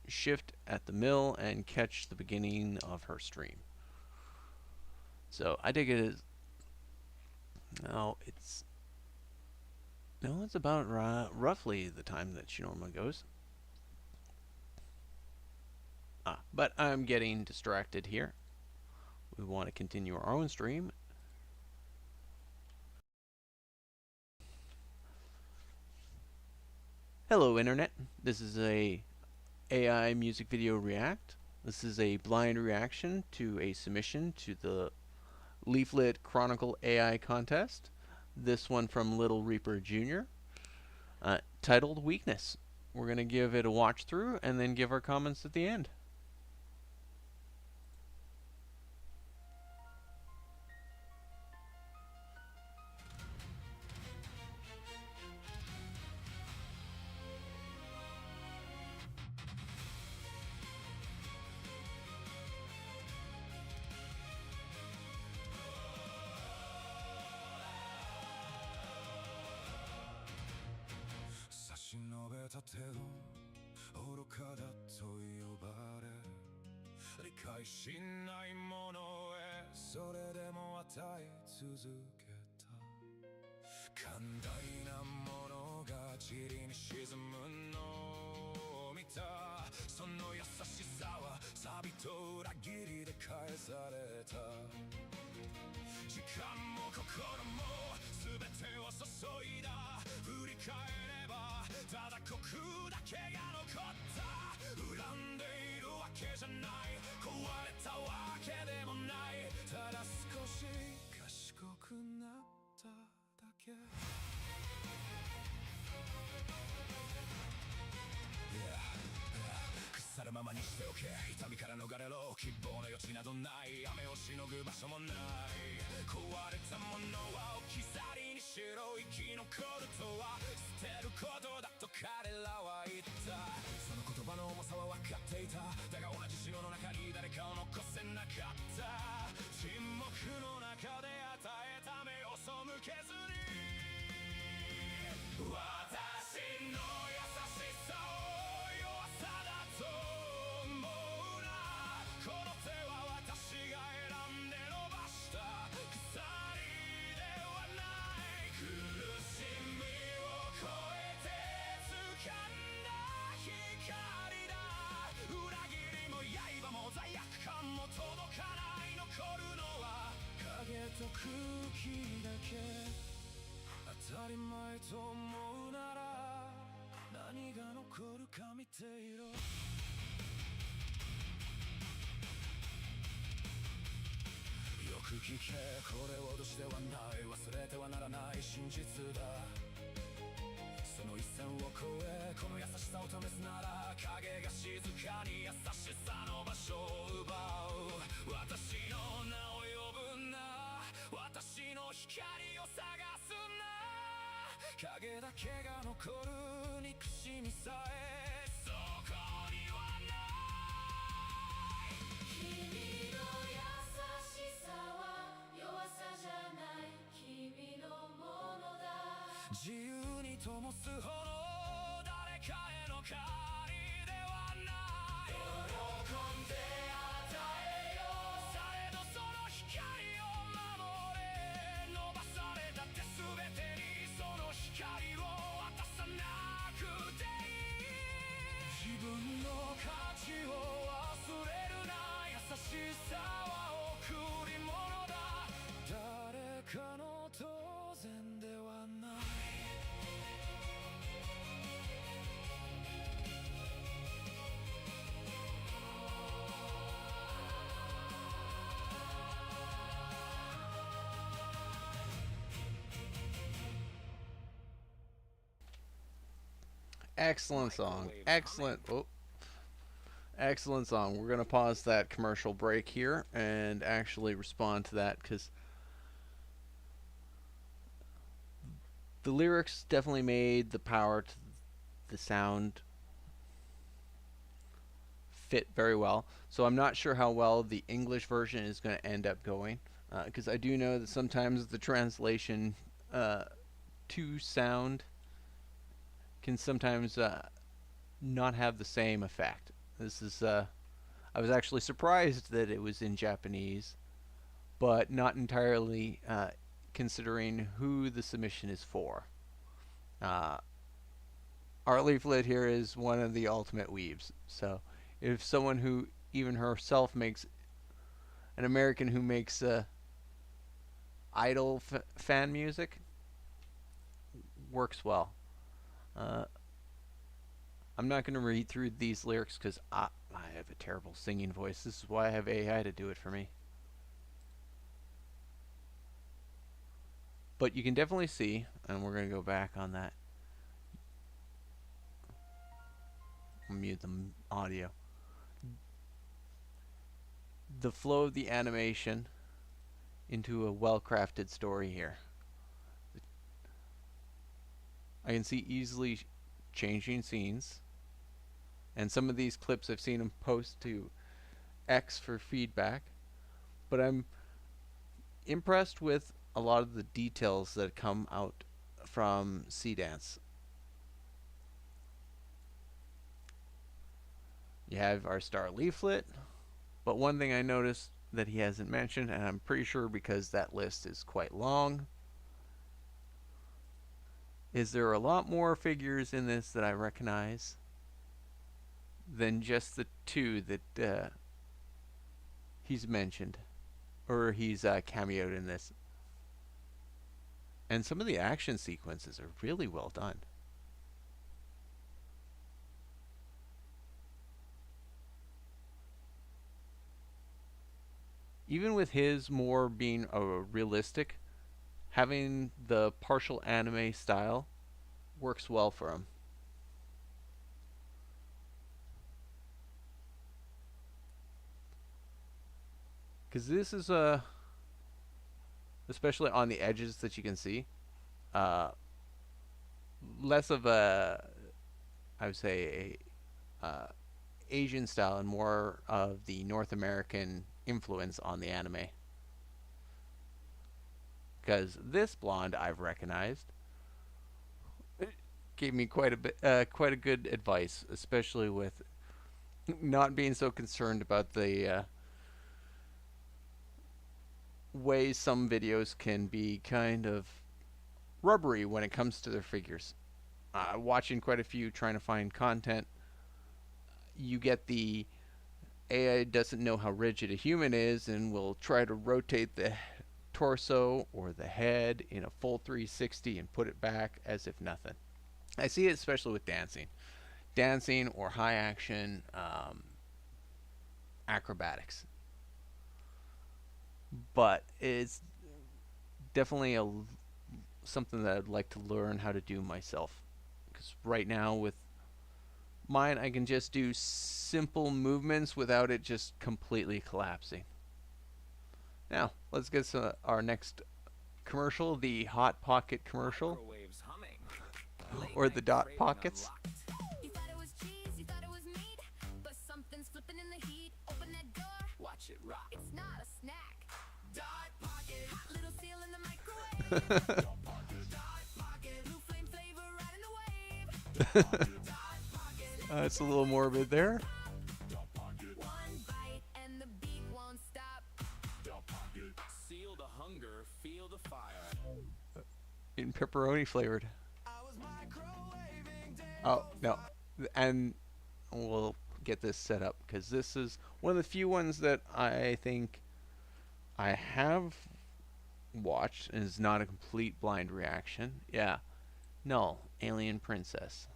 shift at the mill and catch the beginning of her stream. So I think it is. No, it's about roughly the time that she normally goes. But I'm getting distracted here. We want to continue our own stream. Hello, Internet. This is a AI music video react. This is a blind reaction to a submission to the Leaflet Chronicle AI contest. This one from Little Reaper Jr. Titled Weakness. We're going to give it a watch through and then give our comments at the end. 中見ていろよく聞けこれ脅しではない忘れてはならない真実だその一線を越えこの優しさを試すなら影が静かに優しさの場所を奪う私の名を呼ぶな私の光を探すな影だけが残る憎しみさえそこにはない君の優しさは弱さじゃない君のものだ自由に灯すほど誰かへの借りではない喜んで与えようされどその光を守れ伸ばされたって全てにその光を渡さなくていい自分の価値を忘れるな優しさは贈り物だ誰かの当然ではないExcellent song. Excellent. Oh, excellent song. We're going to pause that commercial break here and actually respond to that because the lyrics definitely made the power to the sound fit very well. So I'm not sure how well the English version is going to end up going because I do know that sometimes the translation to sound can sometimes not have the same effect. This is I was actually surprised that it was in Japanese, but not entirely considering who the submission is for. Our leaflet here is one of the ultimate weebs, so if someone who even herself makes an American who makes idol fan music works well. I'm not going to read through these lyrics because I have a terrible singing voice. This is why I have AI to do it for me. But you can definitely see, and we're going to go back on that. I'll mute the audio. The flow of the animation into a well-crafted story here. I can see easily changing scenes, and some of these clips I've seen him post to X for feedback, but I'm impressed with a lot of the details that come out from Seedance. You have our star leaflet, but one thing I noticed that he hasn't mentioned, and I'm pretty sure because that list is quite long, is there are a lot more figures in this that I recognize than just the two that he's mentioned or he's cameoed in this. And some of the action sequences are really well done. Even with his more being realistic, having the partial anime style works well for him. Because this is especially on the edges that you can see, less of a, I would say, Asian style and more of the North American influence on the anime. Because this blonde I've recognized. It gave me quite a good advice, especially with not being so concerned about the way some videos can be kind of rubbery when it comes to their figures. Watching quite a few trying to find content, you get the AI doesn't know how rigid a human is and will try to rotate the torso or the head in a full 360 and put it back as if nothing. I see it especially with dancing. dancing or high action acrobatics. But it's definitely something that I'd like to learn how to do myself. Because right now with mine, I can just do simple movements without it just completely collapsing. Now, let's get to our next commercial, the Hot Pocket commercial, or the Dot Pockets. You thought it was cheese, you thought it was meat, but something's flipping in the heat. Open that door, watch it rock. It's not a snack. Dot Pocket, hot little seal in the microwave. Dot Pocket, blue flame flavor right in the wave. It's a little morbid there. One bite and the beat won't stop. Seal the hunger, feel the fire. In pepperoni flavored. Oh, no. And we'll get this set up because this is one of the few ones that I think I have watched and is not a complete blind reaction. Yeah. Null, Alien Princess.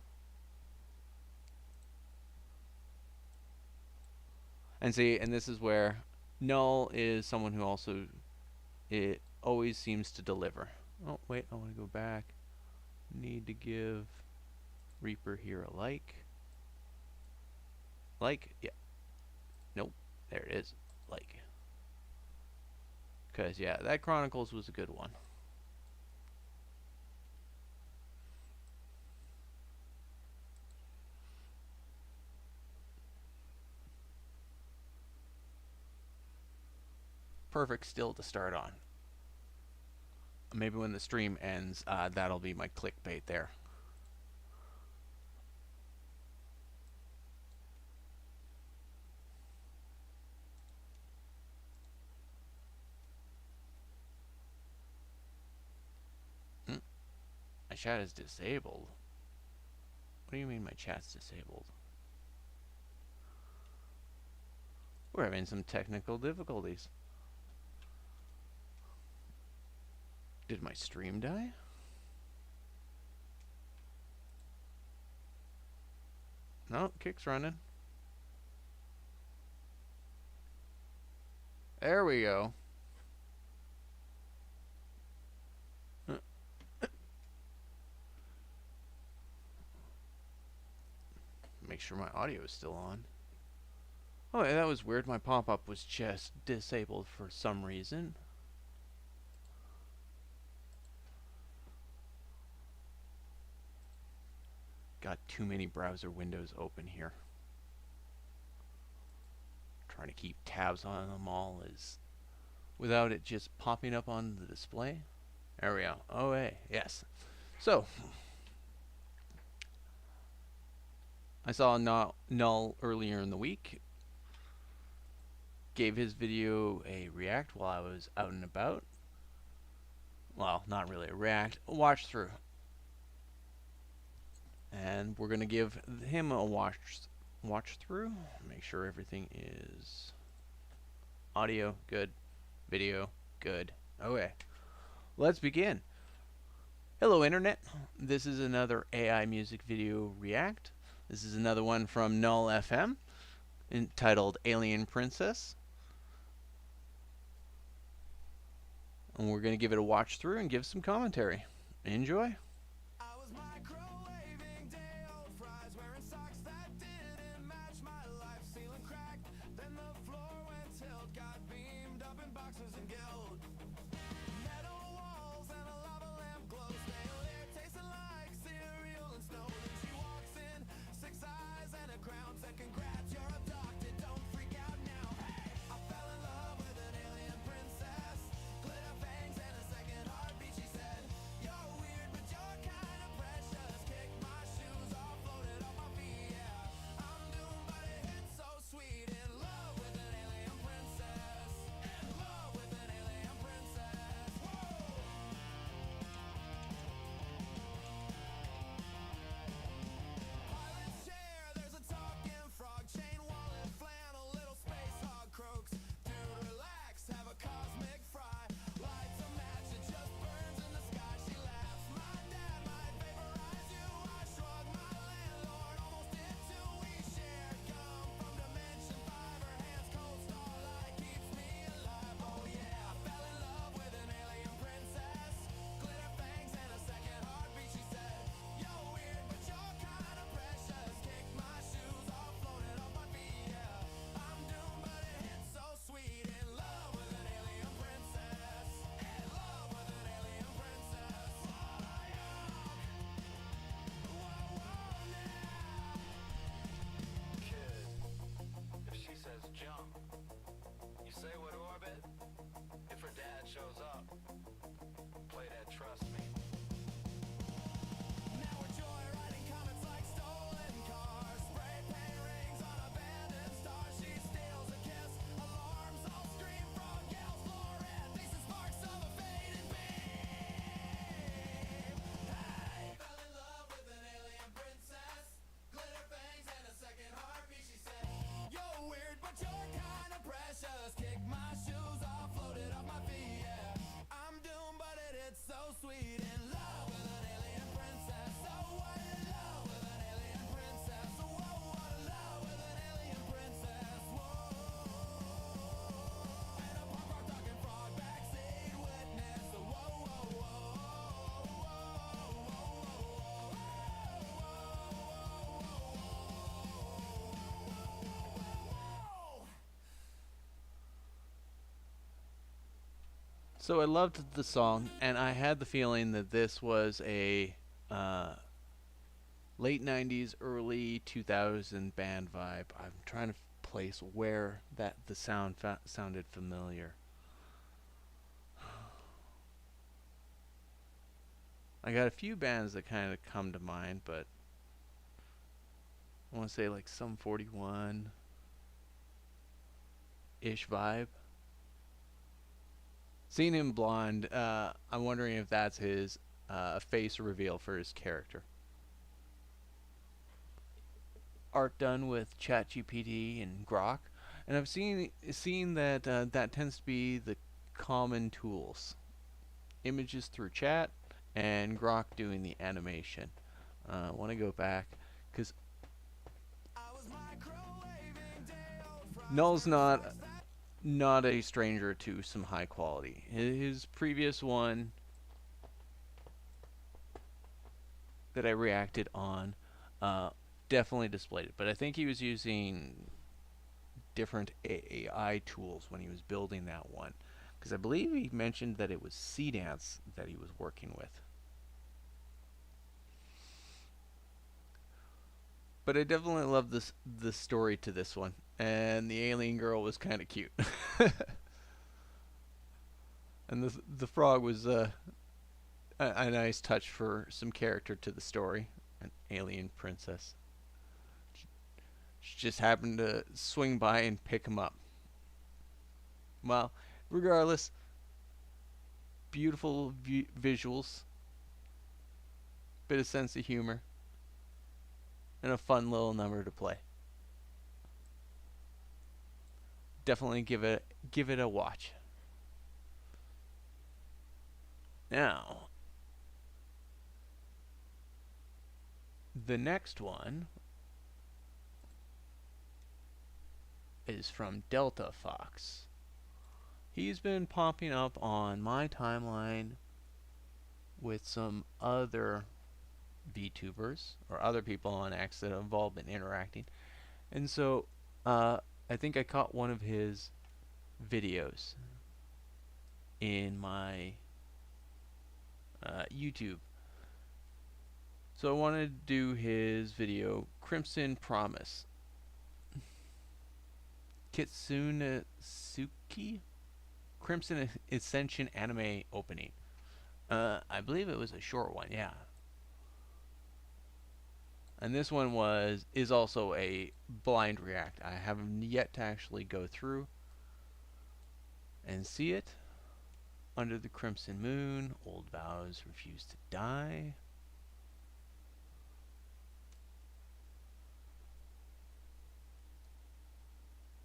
And see, and this is where Null is someone who also it always seems to deliver. Oh, wait, I want to go back. Need to give Reaper here a like. Like? Yeah. Nope. There it is. Like. Because, yeah, that Chronicles was a good one. Perfect still to start on. Maybe when the stream ends, that'll be my clickbait there. My chat is disabled. What do you mean my chat's disabled? We're having some technical difficulties. Did my stream die? No, Kick's running. There we go. Make sure my audio is still on. Oh, yeah, that was weird. My pop-up was just disabled for some reason. Got too many browser windows open here. Trying to keep tabs on them all is without it just popping up on the display. There we go. Oh, hey, yes. So I saw Null earlier in the week. Gave his video a react while I was out and about. Well, not really a react, a watch through. And we're gonna give him a watch through. Make sure everything is audio good, video good. Okay, let's begin. Hello, internet. This is another aImusic video react. This is another one from Null FM, entitled Alien Princess. And we're gonna give it a watch through and give some commentary. Enjoy. Say what orbit? If her dad shows up, play that trust me. Now we're joyriding comets like stolen cars. Spray paint rings on abandoned stars. She steals a kiss. Alarms all scream from Gale's forehead. Faces sparks of a faded beam. Hey! Fell in love with an alien princess. Glitter fangs and a second heartbeat, she said. You're weird, but you're kinda precious. Kick my shoes off, floated off my feet, yeah. I'm doomed, but it hits so sweet. In love with an alien princess. So what in love with an alien princess? Whoa, what in love with an alien princess? Whoa. And a punk rock talking frog backseat witness. Whoa, whoa, whoa, whoa. So I loved the song, and I had the feeling that this was a late 90s, early 2000 band vibe. I'm trying to place where that the sound sounded familiar. I got a few bands that kind of come to mind, but I want to say like Sum 41-ish vibe. Seeing him blonde, I'm wondering if that's his face reveal for his character. Art done with ChatGPT and Grok, and I've seen that that tends to be the common tools. Images through chat and Grok doing the animation. I want to go back because Null's not a stranger to some high quality. His previous one that I reacted on definitely displayed it, but I think he was using different AI tools when he was building that one, because I believe he mentioned that it was Dance that he was working with. But I definitely love the story to this one, and the alien girl was kind of cute. And the frog was a nice touch for some character to the story. An alien princess. She just happened to swing by and pick him up. Well, regardless, beautiful visuals, bit of sense of humor, and a fun little number to play. Definitely give it a watch. Now, the next one is from Delta Fox. He's been popping up on my timeline with some other VTubers or other people on X that have involved in interacting, and so I think I caught one of his videos in my YouTube. So I wanted to do his video, Crimson Promise. Kitsunetsuki? Crimson Ascension anime opening. I believe it was a short one, yeah. And this one is also a blind react. I haven't yet to actually go through and see it. Under the Crimson Moon, Old Vows Refuse to Die.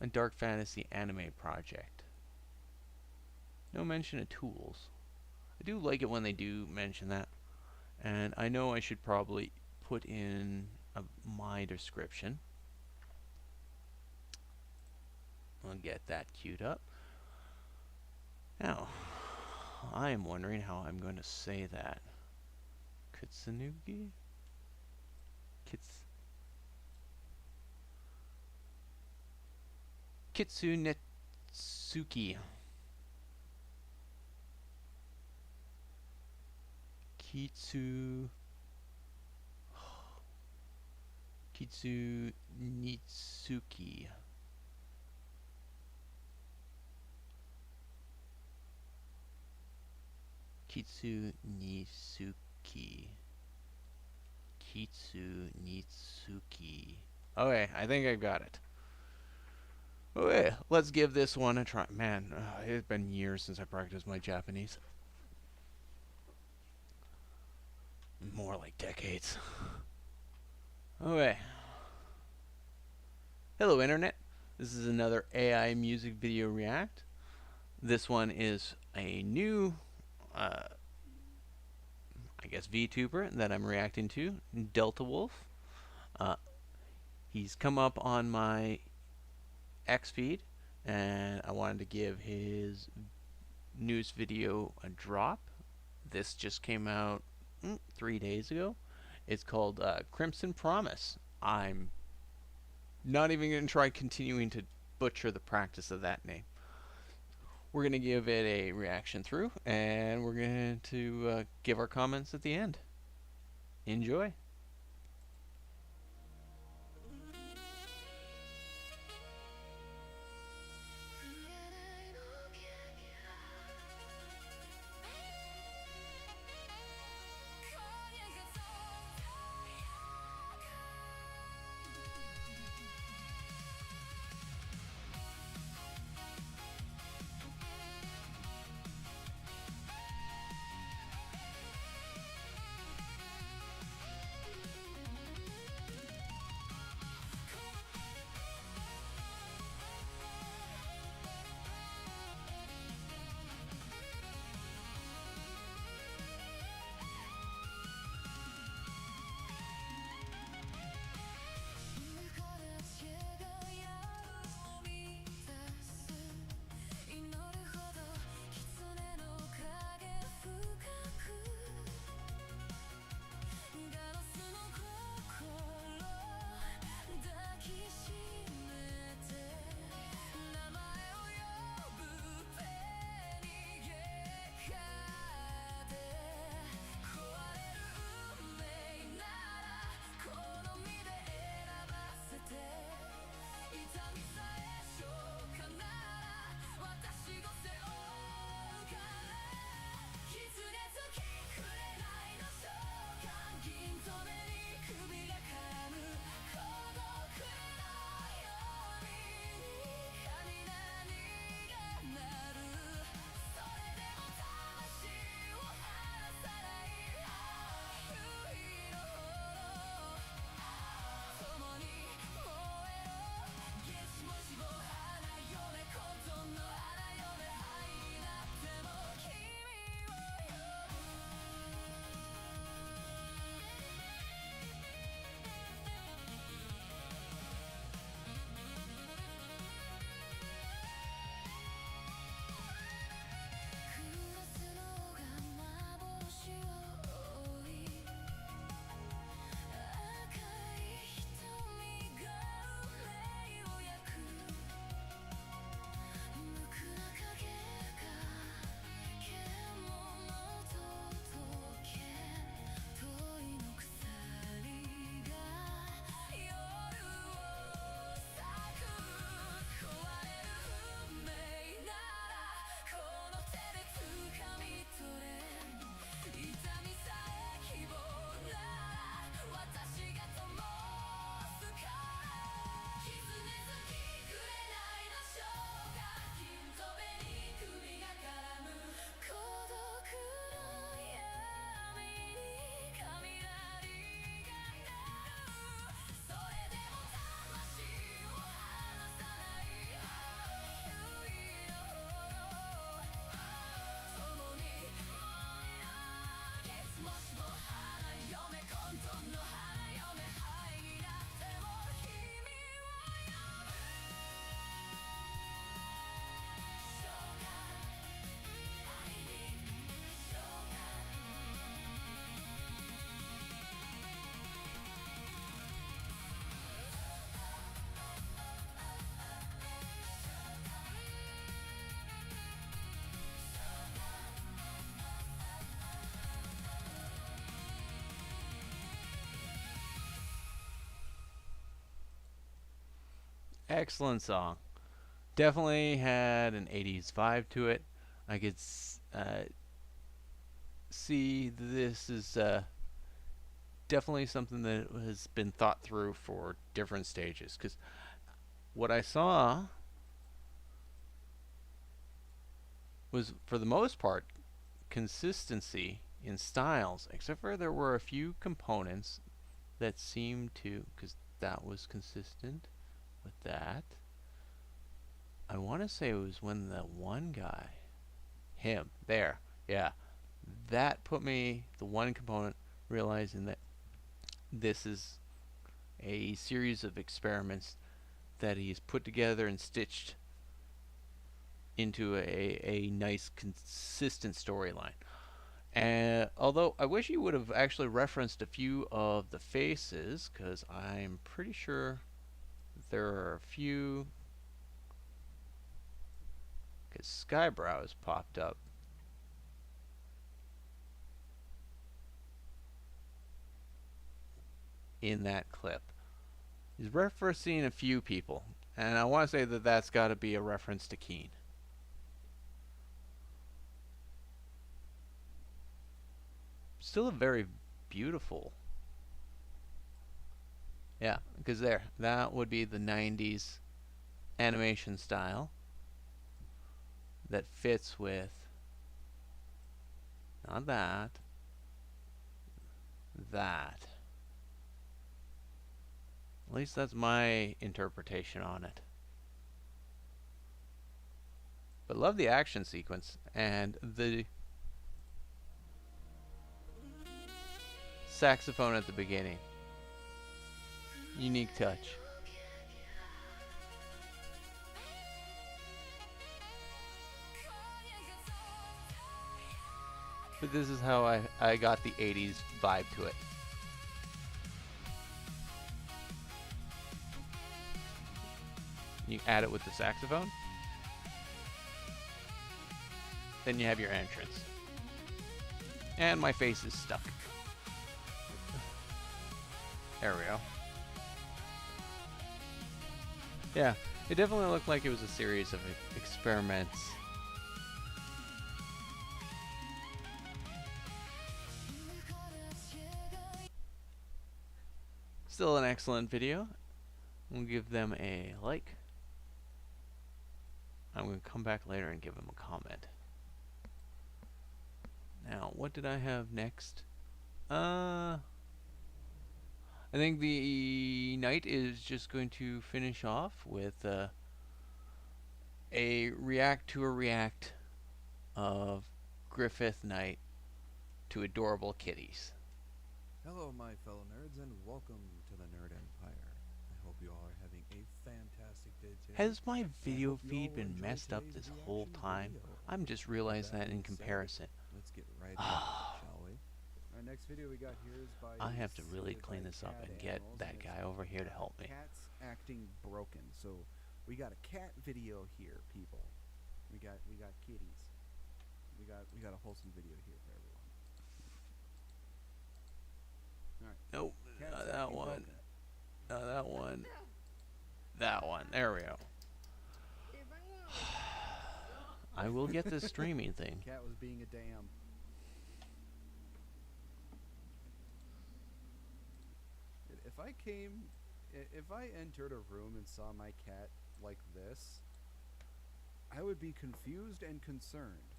A dark fantasy anime project. No mention of tools. I do like it when they do mention that. And I know I should probably put in my description. I'll get that queued up. Now, I am wondering how I'm going to say that. Kitsunugi? Kitsunetsuki. Kitsunitsuki. Kitsu Nitsuki. Kitsu Nitsuki. Okay, I think I got it. Okay, let's give this one a try. Man, it's been years since I practiced my Japanese. More like decades. Okay. Hello, Internet. This is another aImusic video react. This one is a new, I guess, VTuber that I'm reacting to, Delta Wolf. He's come up on my X feed, and I wanted to give his news video a drop. This just came out 3 days ago. It's called Crimson Promise. I'm not even going to try continuing to butcher the practice of that name. We're going to give it a reaction through, and we're going to give our comments at the end. Enjoy. Excellent song. Definitely had an 80s vibe to it. I could see this is definitely something that has been thought through for different stages. Because what I saw was, for the most part, consistency in styles, except for there were a few components that seemed to, because that was consistent with that. I want to say it was when the one guy, him, there, yeah, that put me, the one component, realizing that this is a series of experiments that he's put together and stitched into a nice, consistent storyline. And although I wish he would have actually referenced a few of the faces, because I'm pretty sure there are a few, because Skybrows popped up. In that clip. He's referencing a few people, and I want to say that that's got to be a reference to Keen. Still a very beautiful. Yeah, because there, that would be the 90s animation style that fits with, not that, that. At least that's my interpretation on it. But love the action sequence and the saxophone at the beginning. Unique touch. But this is how I got the 80s vibe to it. You add it with the saxophone. Then you have your entrance. And my face is stuck. There we go. Yeah, it definitely looked like it was a series of experiments. Still an excellent video. We'll give them a like. I'm going to come back later and give them a comment. Now, what did I have next? I think the night is just going to finish off with a react of Griffith Knight to adorable kitties. Hello, my fellow nerds, and welcome to the Nerd Empire. I hope you all are having a fantastic day today. Has my video hope you feed all been enjoyed messed up today's this whole reaction time? video. I'm just realizing that in being said, comparison. Let's get right into it, shall we? Our next video we got here is by I have to is really by clean this up Cat and get Animals, that and guy it's over here to help me. Cats acting broken. So we got a cat video here, people. We got kitties. We got a wholesome video here for everyone. All right. Nope, Cats not that acting one. broken. Not that one. That one. There we go. I will get this streaming thing. Cat was being a dam. If I entered a room and saw my cat like this, I would be confused and concerned.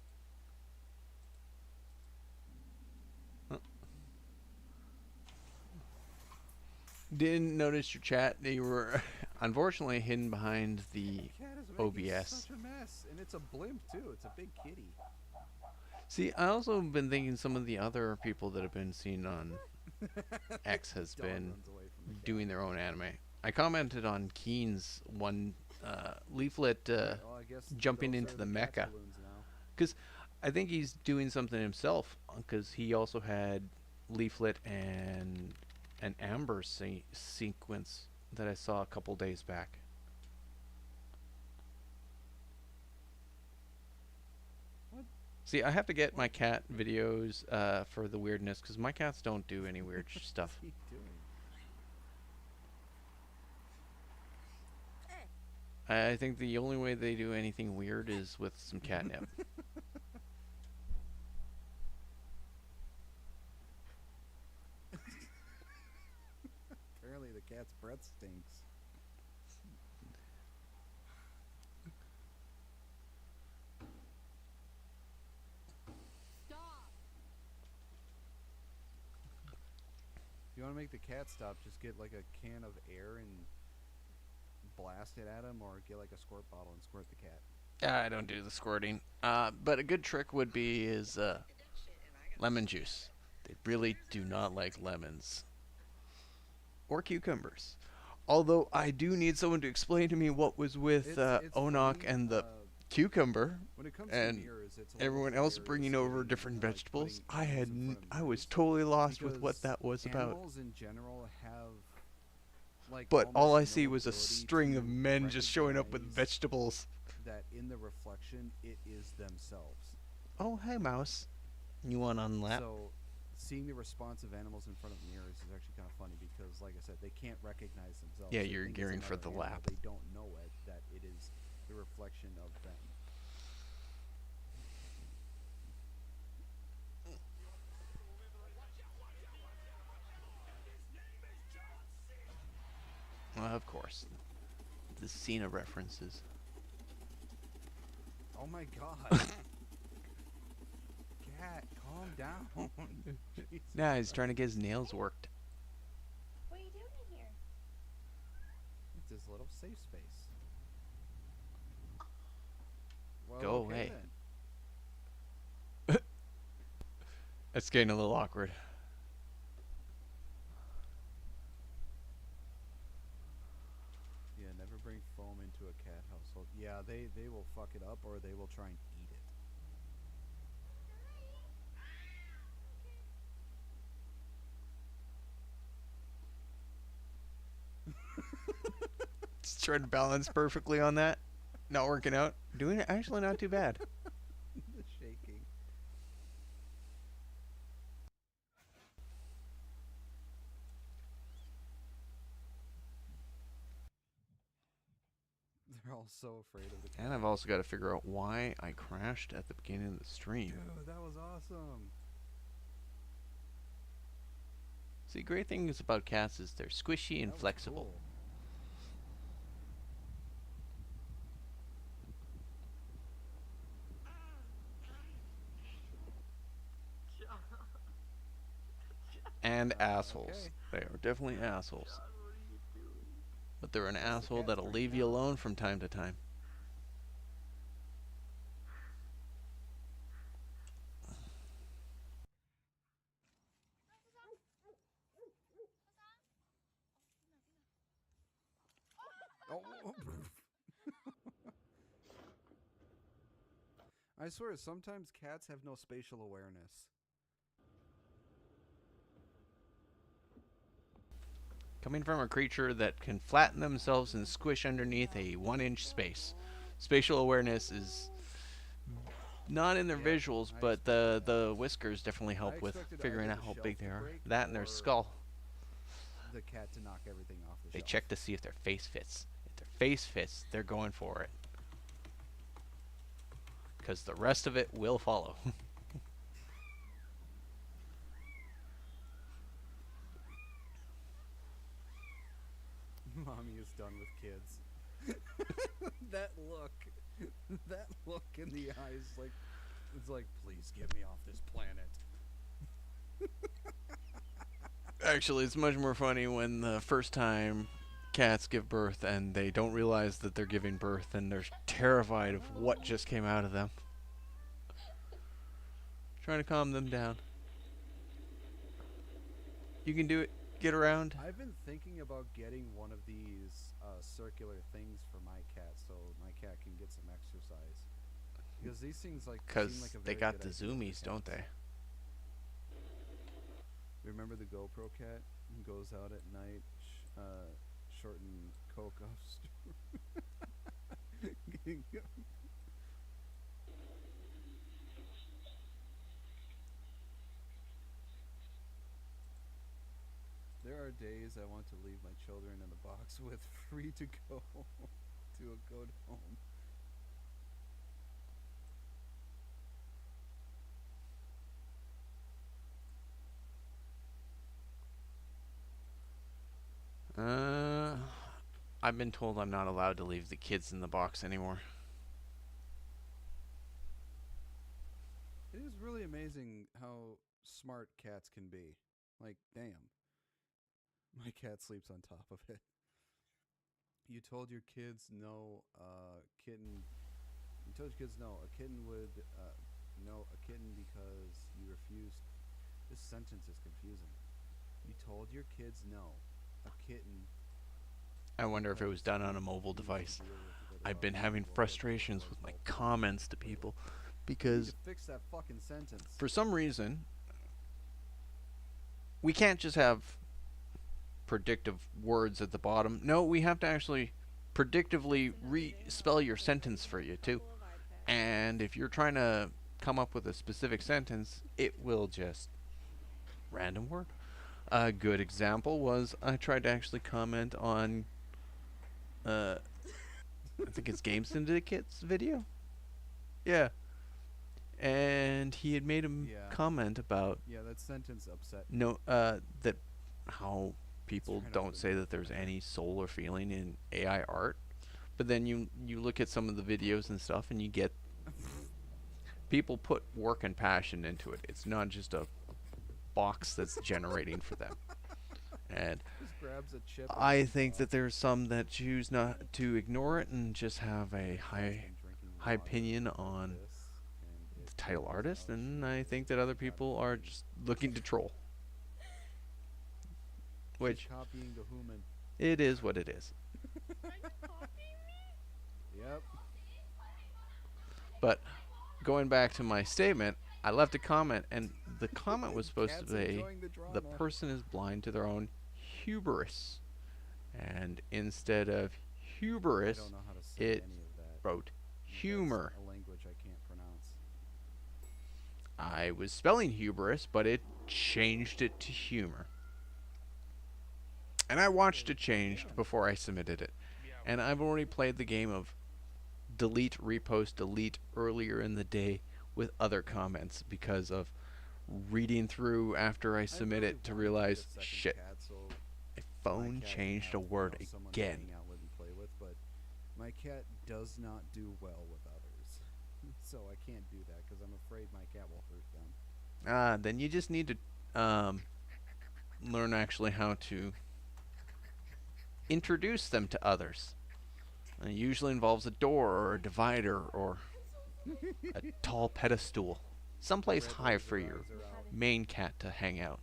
Didn't notice your chat. They were unfortunately hidden behind the Cat is making OBS. such a mess, and it's a blimp too. It's a big kitty. See, I also have been thinking some of the other people that have been seen on X has Dog been runs away from the cat. doing their own anime. I commented on Keen's one leaflet Well, I guess jumping those into are the cat mecha. balloons now. Because I think he's doing something himself, because he also had leaflet and an amber sequence that I saw a couple days back. What? See, I have to get my cat videos for the weirdness, because my cats don't do any weird stuff. What's he doing? I think the only way they do anything weird is with some catnip. cat's breath stinks. Stop. If you want to make the cat stop, just get like a can of air and blast it at him, or get like a squirt bottle and squirt the cat. I don't do the squirting. But a good trick would be lemon juice. They really do not like lemons or cucumbers. Although I do need someone to explain to me what was with It's Onak funny, and the cucumber when it comes and to mirrors, it's a little everyone else weird bringing over squirting different and, like, vegetables. putting I animals had in front of I was mirrors, totally lost with what because that was about. animals in general have like But all I almost see no was a ability string of to men just showing up with recognize vegetables. that in the reflection it is themselves. Oh, hey, mouse. You want on lap? So seeing the response of animals in front of mirrors is actually kind of funny, because like I said, they can't recognize themselves. Yeah, They you're think it's gearing for another the animal. lap. They don't know it, that it is the reflection of them. Of course. The Cena references. Oh my god. Cat, calm down. Jesus. Nah, he's trying to get his nails worked. What are you doing in here? It's his little safe space. Well, Go okay away. then. It's getting a little awkward. Yeah, never bring foam into a cat household. Yeah, they will fuck it up, or they will try and eat it. Just trying to balance perfectly on that. Not working out. Doing it actually not too bad. The shaking. They're all so afraid of the cat. And I've also got to figure out why I crashed at the beginning of the stream. Dude, that was awesome. See, great things about cats is they're squishy and That was flexible. cool. And assholes. Okay. They are definitely assholes. But they're an asshole that'll leave you alone from time to time. Oh. I swear, sometimes cats have no spatial awareness. Coming from a creature that can flatten themselves and squish underneath a 1-inch space. Spatial awareness is not in their Yeah, visuals, I but the whiskers definitely help with expected figuring either out the how shelf big they to are. break That and their or skull. The cat to knock everything off the They shelf. check to see if their face fits. If their face fits, they're going for it. Because the rest of it will follow. Mommy is done with kids. That look. That look in the eyes, like, it's like, please get me off this planet. Actually, it's much more funny when the first time cats give birth and they don't realize that they're giving birth and they're terrified of what just came out of them. Trying to calm them down. You can do it. Get around. I've been thinking about getting one of these circular things for my cat, so my cat can get some exercise. Because these things seem Because like a they very got good the idea for zoomies, don't cats. they? Remember the GoPro cat who goes out at night, shorting coke off There are days I want to leave my children in the box with free to go to a good home. I've been told I'm not allowed to leave the kids in the box anymore. It is really amazing how smart cats can be. Like, damn. My cat sleeps on top of it. You told your kids no kitten. You told your kids no. A kitten would no a kitten because you refused. This sentence is confusing. You told your kids no. A kitten. I wonder if it was done on a mobile device. I've been having frustrations with my comments to people You need because to fix that fucking sentence. for some reason we can't just have predictive words at the bottom. No, we have to actually predictively spell your sentence for you too. And if you're trying to come up with a specific sentence, it will just random word. A good example was I tried to actually comment on I think it's Game Syndicate's video. Yeah. And he had made a Yeah. comment about Yeah, that sentence upset me. no that how people trying not don't to say make that there's fun of it. any soul or feeling in AI art. But then you look at some of the videos and stuff and you get people put work and passion into it. It's not just a box that's generating for them. And Just grabs a chip. and I runs think off. that there's some that choose not to ignore it and just have a high Been drinking high water opinion like on this, and the it title comes artist, out and shooting I think that other got people are green. just looking to troll. Which She's copying the human. it is what it is. Yep. But going back to my statement, I left a comment, and the comment was supposed to Cat's be enjoying the the drama. person is blind to their own hubris. And instead of I hubris, don't know how to say it any of that. wrote That's humor. a language I can't pronounce. I was spelling hubris, but it changed it to humor. And I watched it change before I submitted it. And I've already played the game of delete, repost, delete earlier in the day with other comments because of reading through after I submit really it to wanted get a realize, second shit, cat, so my my phone cat can changed have, a word someone to again. hang out with and play with, but my cat does not do well with others, so I can't do that because I'm afraid my cat will hurt them. Then you just need to learn actually how to introduce them to others. It usually involves a door or a divider or a tall pedestal, someplace Red high laser for your eyes are out. main cat to hang out.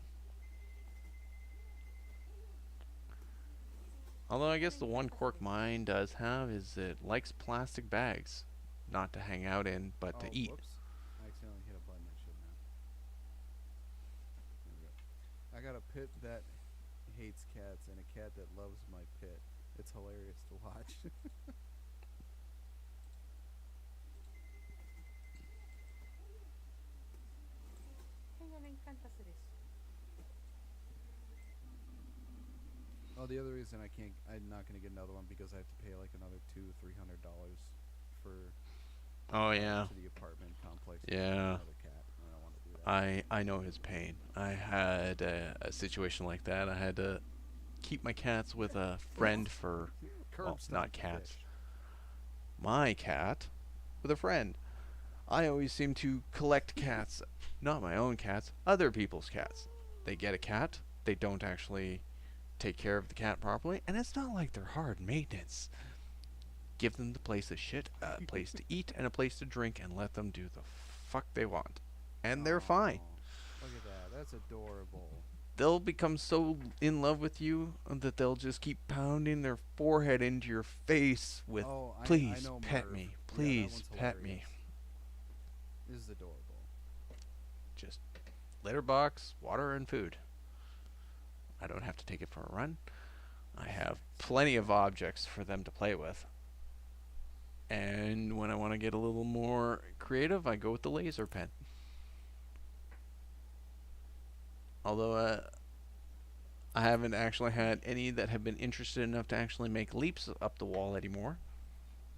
Although I guess the one quirk mine does have is it likes plastic bags, not to hang out in, but Oh, to eat. whoops! I accidentally hit a button I shouldn't have. There we go. I got a pit that hates cats and a cat that loves my pit. It's hilarious to watch. Ella le encanta hacer eso. Oh, the other reason I'm not gonna get another one because I have to pay like another $200-300 for Oh yeah, to the apartment complex. to Yeah. get another cat. I don't want to do that. I know his pain. I had a situation like that. I had to keep my cats with a friend for well, Curb not stop the cats. fish. My cat with a friend. I always seem to collect cats, not my own cats, other people's cats. They get a cat, they don't actually take care of the cat properly, and it's not like they're hard maintenance. Give them the place to shit, a place to eat, and a place to drink, and let them do the fuck they want. And they're fine. Aw, look at that. That's adorable. They'll become so in love with you that they'll just keep pounding their forehead into your face with, Oh, I please know pet Merv. me, Yeah, that please one's pet me. hilarious. This is adorable. Just litter box, water, and food. I don't have to take it for a run. I have plenty of objects for them to play with. And when I want to get a little more creative, I go with the laser pen. Although I haven't actually had any that have been interested enough to actually make leaps up the wall anymore.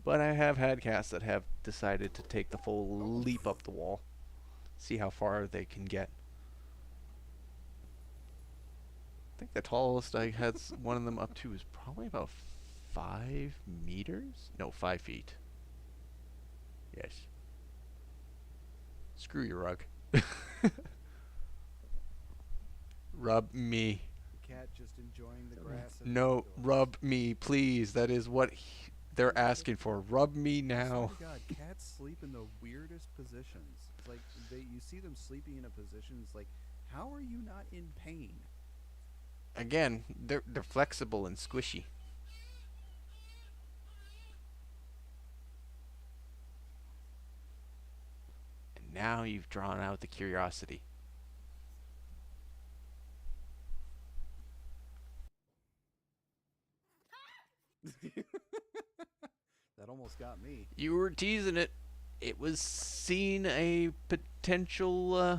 But I have had cats that have decided to take the full leap up the wall. See how far they can get. I think the tallest I had one of them up to was probably about 5 meters? No, 5 feet. Yes. Screw your rug. Rub me. Cat just enjoying the grass. at the No, window. rub me, please. That is what they're asking for. Rub me I swear now. to God, cats sleep in the weirdest positions. It's like you see them sleeping in a position. It's like, how are you not in pain? Again, they're flexible and squishy. And now you've drawn out the curiosity. That almost got me. You were teasing it. It was seen a potential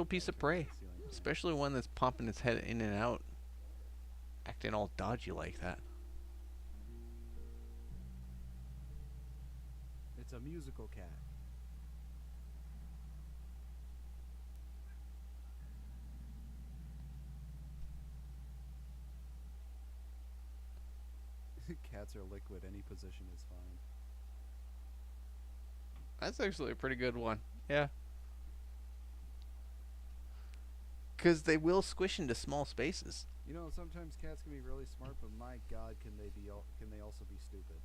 piece of prey, especially one that's popping its head in and out, acting all dodgy like that. It's a musical cat. Cats are liquid. Any position is fine. That's actually a pretty good one. Yeah. Because they will squish into small spaces. You know, sometimes cats can be really smart, but my God, can they also be stupid?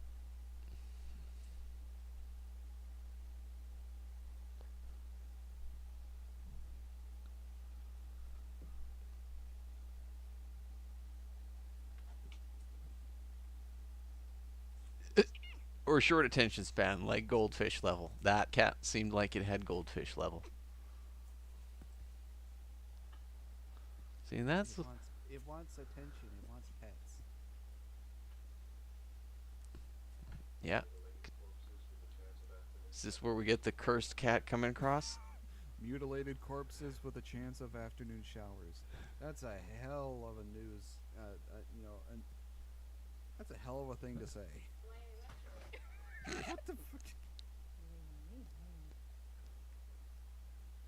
Or short attention span, like goldfish level. That cat seemed like it had goldfish level. See, and that's... It wants attention. It wants pets. Yeah. Is this where we get the cursed cat coming across? Mutilated corpses with a chance of afternoon showers. That's a hell of a news. And that's a hell of a thing to say. What the fuck?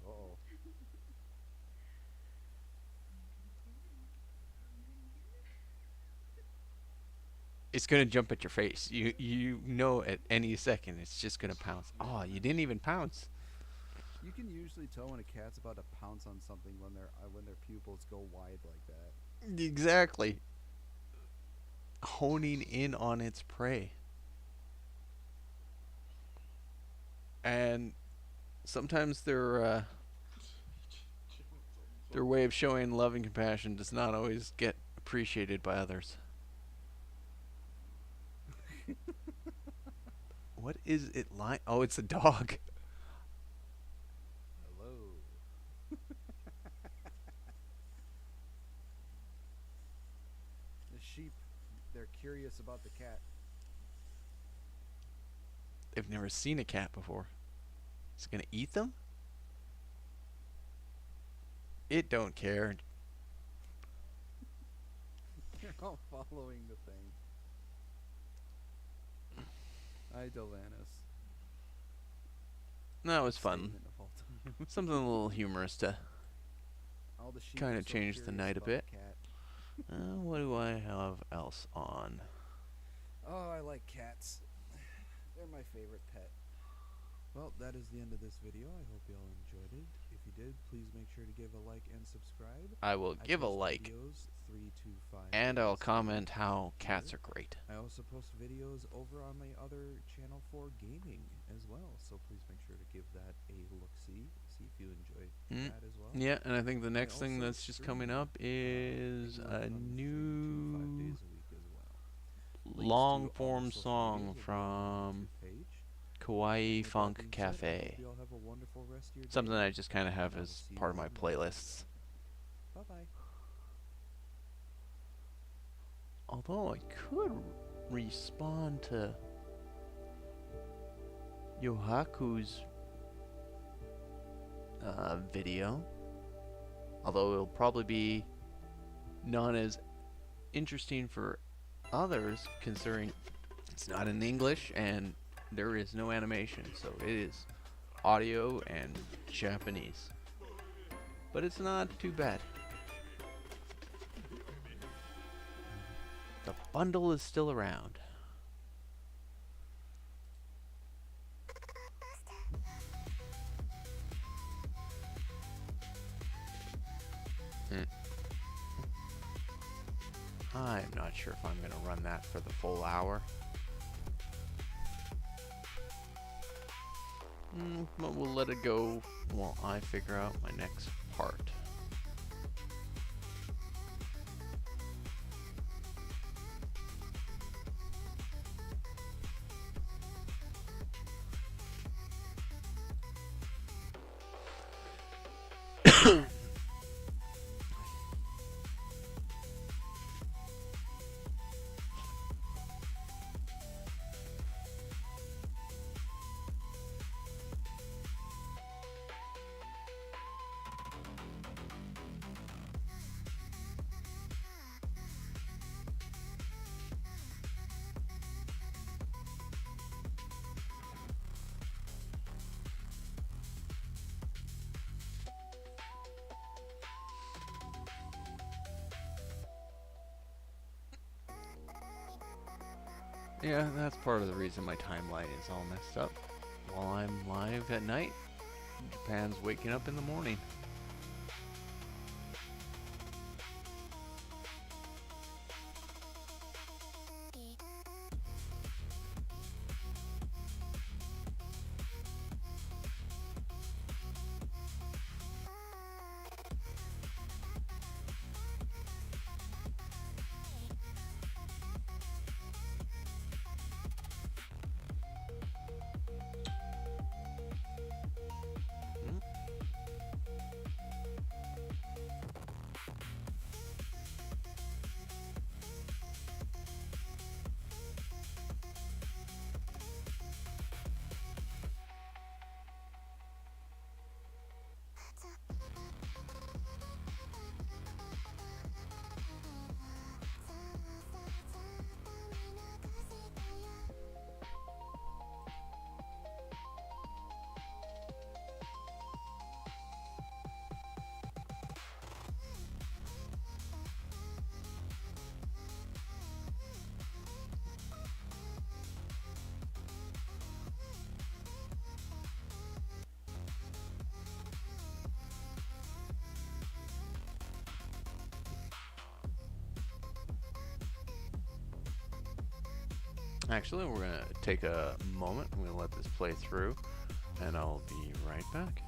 Uh-oh. It's gonna jump at your face. You know at any second it's just gonna pounce. Oh, you didn't even pounce. You can usually tell when a cat's about to pounce on something when their pupils go wide like that. Exactly. Honing in on its prey. And sometimes their way of showing love and compassion does not always get appreciated by others. What is it like? Oh, it's a dog. Hello. The sheep, they're curious about the cat. They've never seen a cat before. Is it gonna eat them? It don't care. They're all following the thing. Hi, Delanus. No, it was fun. Statement of all time. Something a little humorous to All the sheep kind are of so change the curious night a about bit. cat. What do I have else on? Oh, I like cats. They're my favorite pet. Well, that is the end of this video. I hope you all enjoyed it. If you did, please make sure to give a like and subscribe. I will I give a post like, videos 3 to 5 and I'll days a comment week how cats here. are great. I also post videos over on my other channel for gaming as well, so please make sure to give that a look-see. See if you enjoy that as well. Yeah, and I think the next thing also that's just stream, coming up is anywhere a from 3 to 5 new days a week as well. Links to long all form social song medias will be on from my YouTube page. Kawaii With that Funk being said, I hope Cafe. you all have a wonderful rest of your Something day, I just kind of have and I will as see you part of all my in the next playlists. video. Bye-bye. Although I could respond to Yohaku's video, although it'll probably be not as interesting for others considering it's not in English and there is no animation, so it is audio and Japanese, but it's not too bad. The bundle is still around. I'm not sure if I'm going to run that for the full hour. But we'll let it go while I figure out my next part. Yeah, that's part of the reason my timeline is all messed up. While I'm live at night, Japan's waking up in the morning. Actually, we're going to take a moment. I'm going to let this play through, and I'll be right back.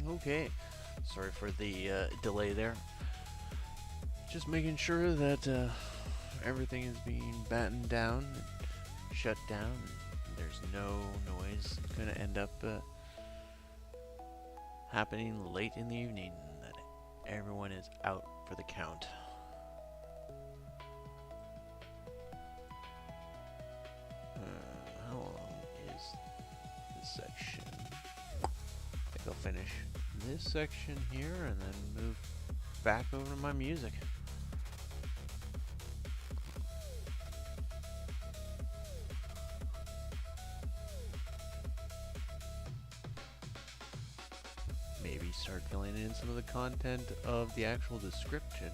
Okay. Sorry for the delay there. Just making sure that everything is being battened down, and shut down. And there's no noise going to end up happening late in the evening. That everyone is out for the count. How long is this section? I think I'll finish this section here and then move back over to my music. Maybe start filling in some of the content of the actual description.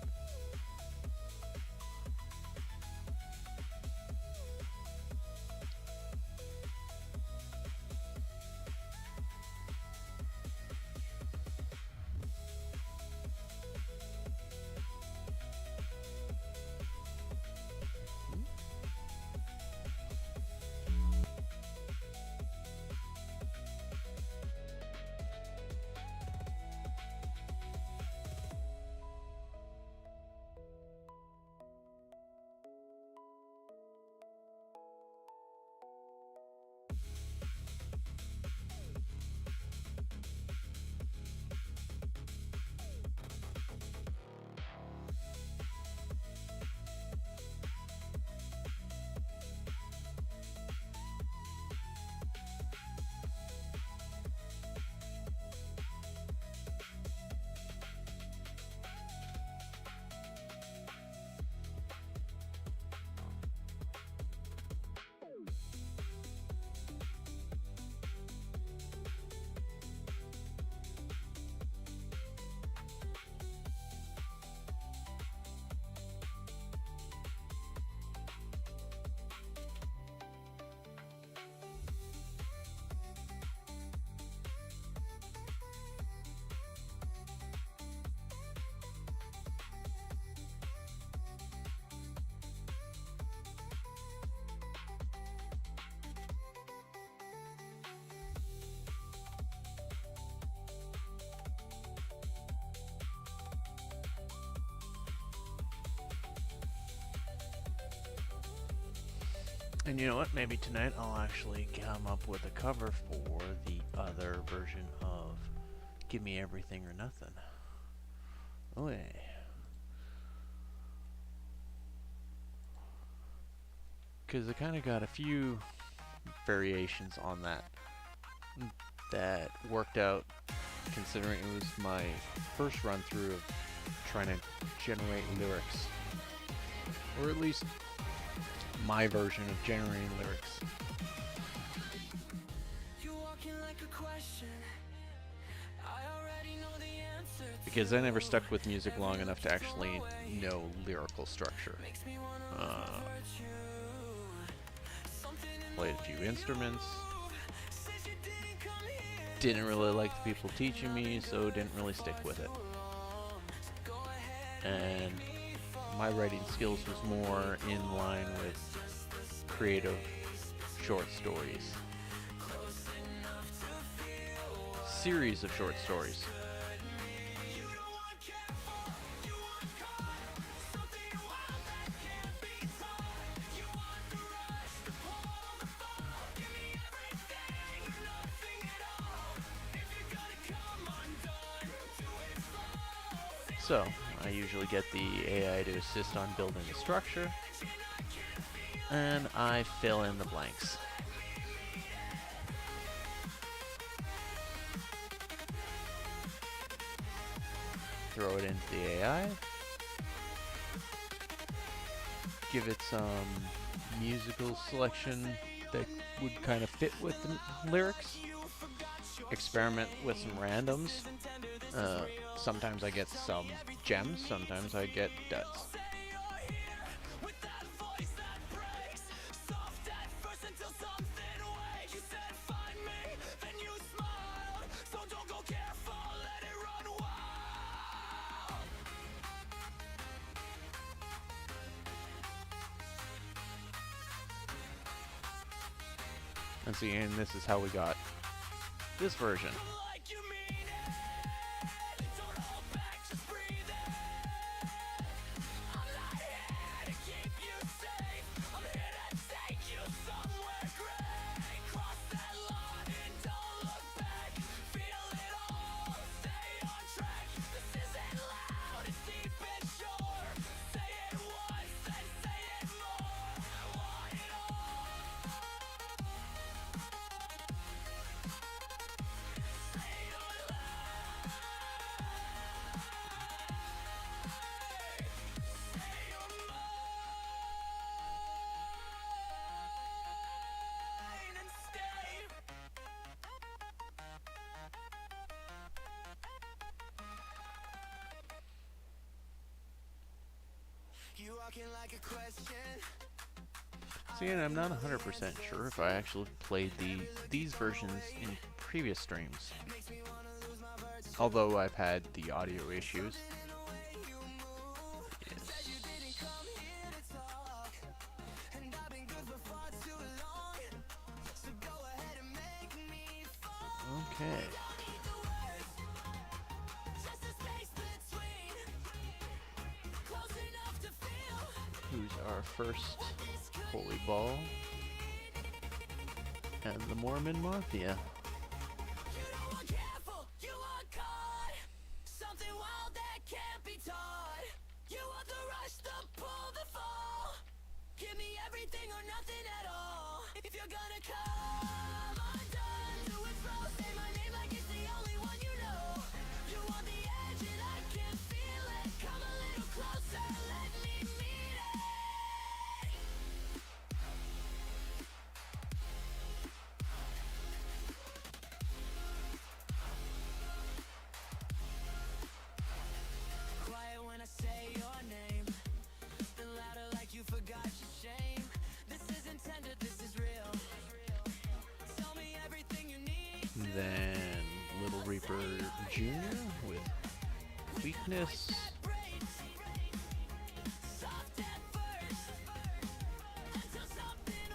And you know what? Maybe tonight I'll actually come up with a cover for the other version of Give Me Everything or Nothing. Oh yeah. Because I kind of got a few variations on that worked out, considering it was my first run through of trying to generate lyrics. Or at least my version of generating lyrics. Because I never stuck with music long enough to actually know lyrical structure. Played a few instruments. Didn't really like the people teaching me, so didn't really stick with it. And my writing skills was more in line with creative short stories. Series of short stories. So, I usually get the AI to assist on building the structure, and I fill in the blanks. Throw it into the AI, give it some musical selection that would kind of fit with the lyrics, experiment with some randoms. Sometimes I get some gems, sometimes I get duds. And see, and this is how we got this version. See, and I'm not 100% sure if I actually played these versions in previous streams. Although I've had the audio issues. Okay. Who's our first holy ball? And the Mormon Mafia. Give me everything or nothing at all. If you're gonna come undone, do it slow. Say my name like it's the only one you know. You on the edge and I can feel it. Come a little closer, let me meet it. Quiet when I say your name. Then louder like you forgot your shame. This is intended, this is real. Tell me everything you need. Then Little Reaper Jr. with Weakness. Soft at first, until something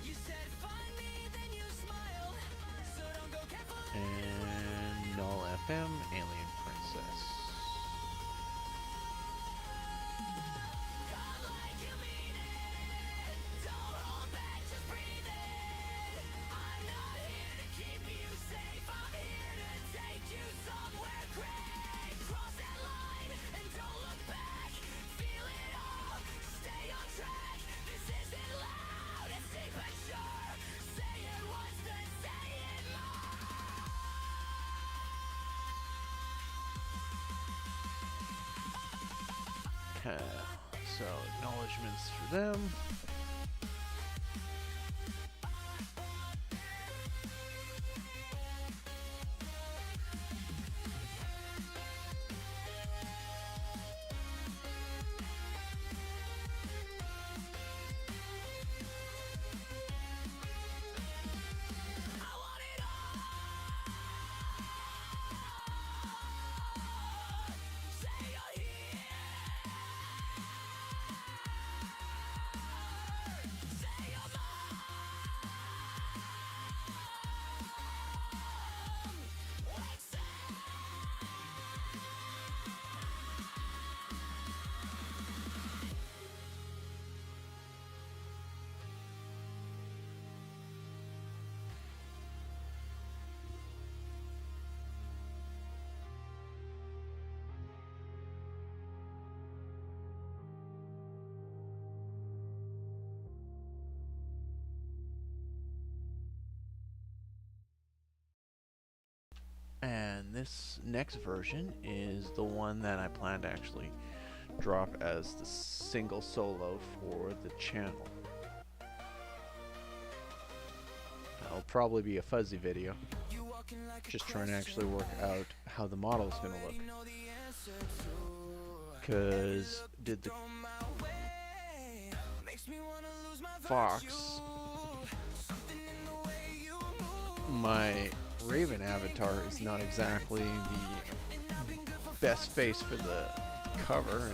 you said find me, then you smiled. So don't go careful. And Null FM, Alien Princess. Come like you mean it. Don't hold back, just breathe in. I'm not here to keep you safe. I'm here to take you somewhere great. Cross that line and don't look back. Feel it all, stay on track. This isn't loud, it's deep and sure. Say it once, then say it more. Okay, so acknowledgements for them. I want it all. Say you're here. Say you're mine. What's that? And this next version is the one that I plan to actually drop as the single solo for the channel. That'll probably be a fuzzy video. You walking like a Just trying to actually work out how the model's gonna look. know the answer to. Cause did the My way makes me wanna lose my Fox, something in the way you move. my Raven avatar is not exactly the best face for the cover.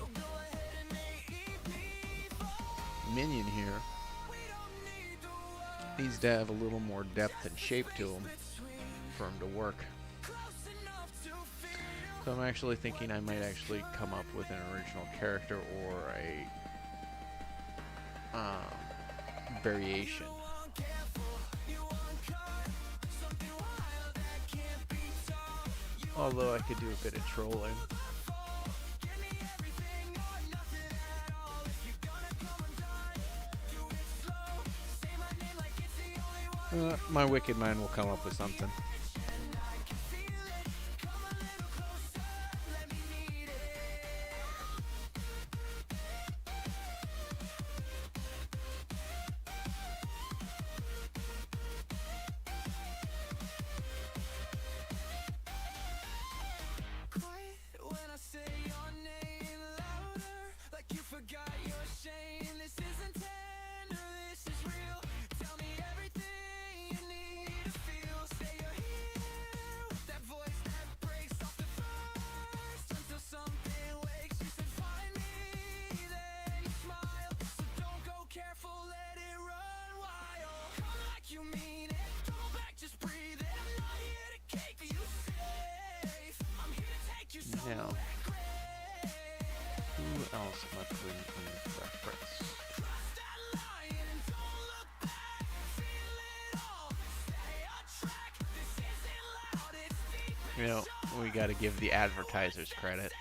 Minion here needs to have a little more depth and shape to him for him to work. So I'm actually thinking I might actually come up with an original character or a variation. Although I could do a bit of trolling. My wicked mind will come up with something. Now, who else am I putting in the preference? You know, we got to give the advertisers credit.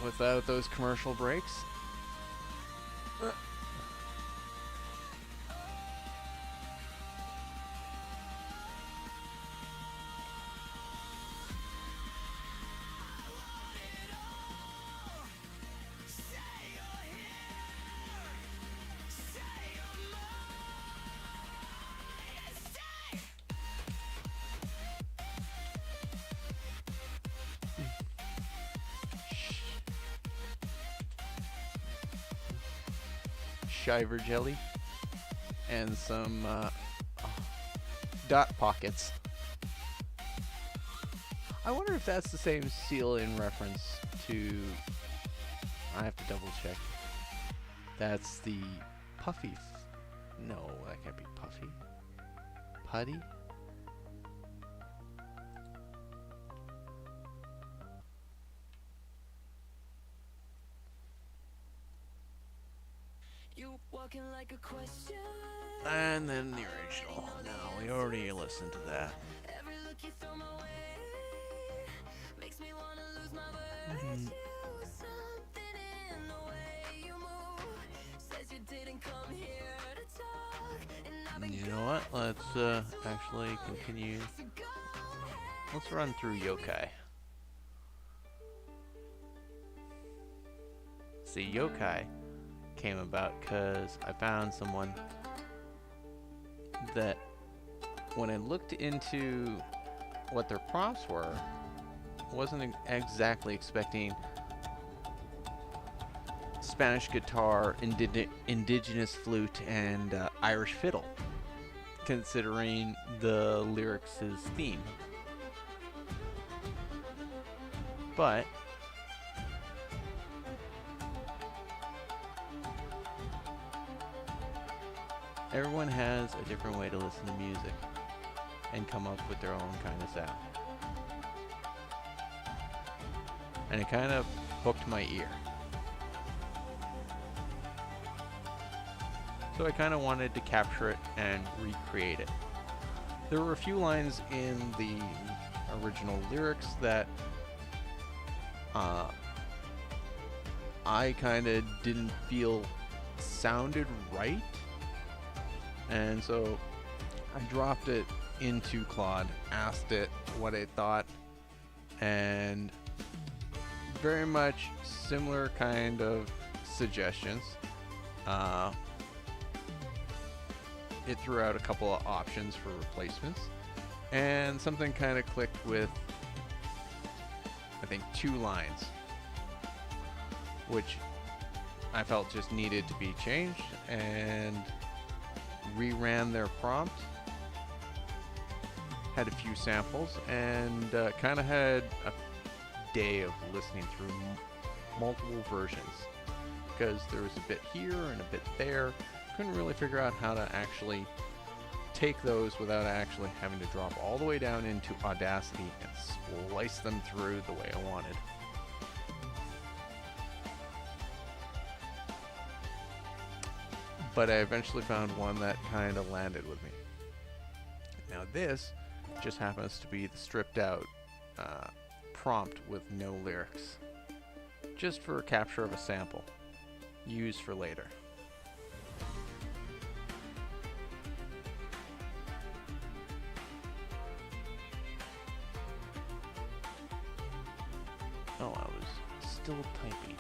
Without those commercial breaks, shiver jelly and some dot pockets. I wonder if that's the same seal in reference to. I have to double check. That's the puffy. No, that can't be puffy. Putty? You walking like a question. And then the original. No, we already listened to that. Every look you throw my way makes me wanna lose my virtue. Something in the way you move says you didn't come here to talk, and I've been You know what? Let's actually continue. Let's run through yokai. See, yokai came about because I found someone that when I looked into what their prompts were, wasn't exactly expecting Spanish guitar, indigenous flute, and Irish fiddle, considering the lyrics' theme. But everyone has a different way to listen to music and come up with their own kind of sound. And it kind of hooked my ear. So I kind of wanted to capture it and recreate it. There were a few lines in the original lyrics that I kind of didn't feel sounded right. And so I dropped it into Claude, asked it what it thought, and very much similar kind of suggestions. It threw out a couple of options for replacements, and something kind of clicked with, I think, 2 lines, which I felt just needed to be changed, and reran their prompt, had a few samples, and kind of had a day of listening through multiple versions, because there was a bit here and a bit there. Couldn't really figure out how to actually take those without actually having to drop all the way down into Audacity and splice them through the way I wanted. But I eventually found one that kind of landed with me. Now this just happens to be the stripped out prompt with no lyrics, just for a capture of a sample, used for later. Oh, I was still typing.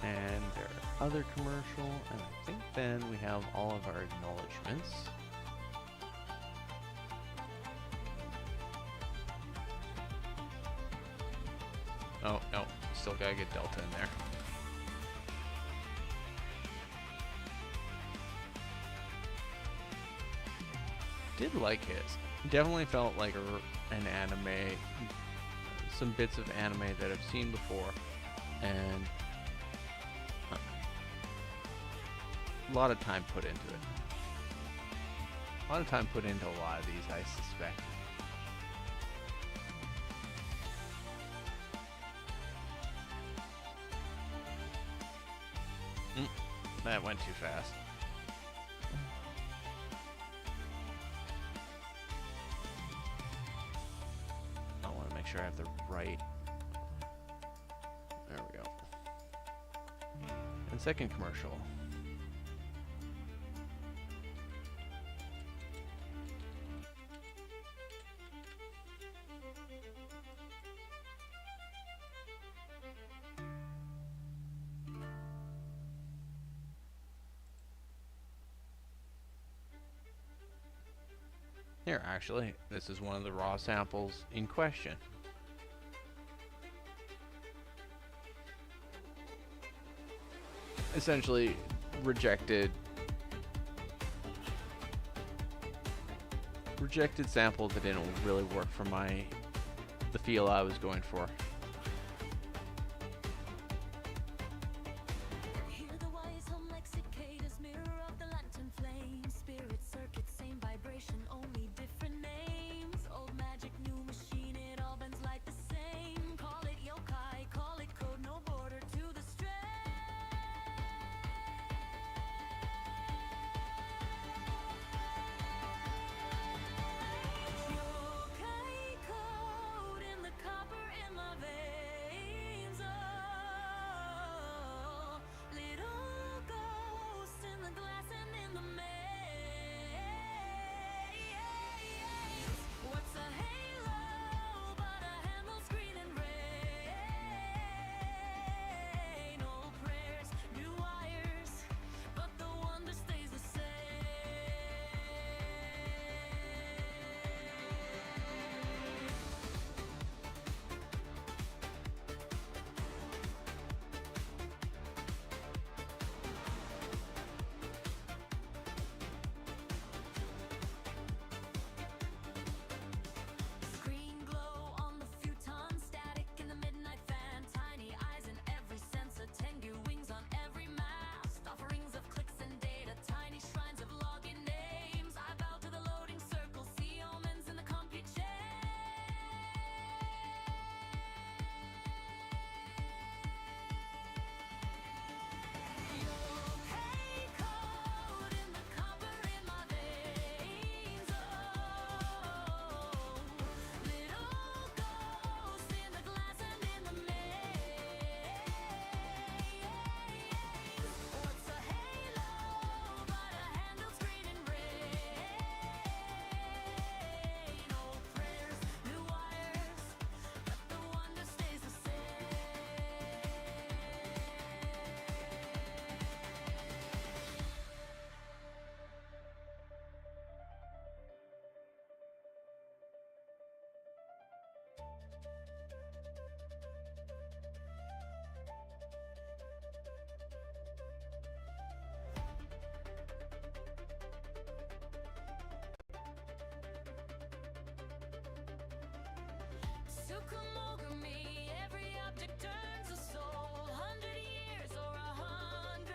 And there. other commercial, and I think then we have all of our acknowledgements. Oh, no, still gotta get Delta in there. Did like his. Definitely felt like an anime, some bits of anime that I've seen before, and a lot of time put into it. A lot of time put into a lot of these, I suspect. That went too fast. I want to make sure I have the right. There we go. And second commercial. Here, actually, this is one of the raw samples in question. Essentially, rejected sample that didn't really work for the feel I was going for. Hear the wires hum like cicadas, mirror of the lantern flame. Spirit circuit, same vibration, only different names. Old magic, new machine, it all bends like the same. Call it yokai, call it code, no border to the strain. Yokai code in the copper in my veins. Oh, little ghost in the glass and in the maze. What's a halo but a handle, screen and rain? Old prayers, new wires, but the wonder stays the same. Screen glow on the futon, static in the midnight fan. Tiny eyes in every sensor, 10-gear wings on every mast. Offerings of clicks and data, tiny shrines of login names. I bow to the loading circle, see omens in the compute chain. Yokai code in the copper in my veins. Oh, little ghost in the glass and in the maze. What's a halo but a handle, screen and rain? Old prayers, new wires, but the wonder stays the same. So come over me, every object turns a soul. 100 years or 100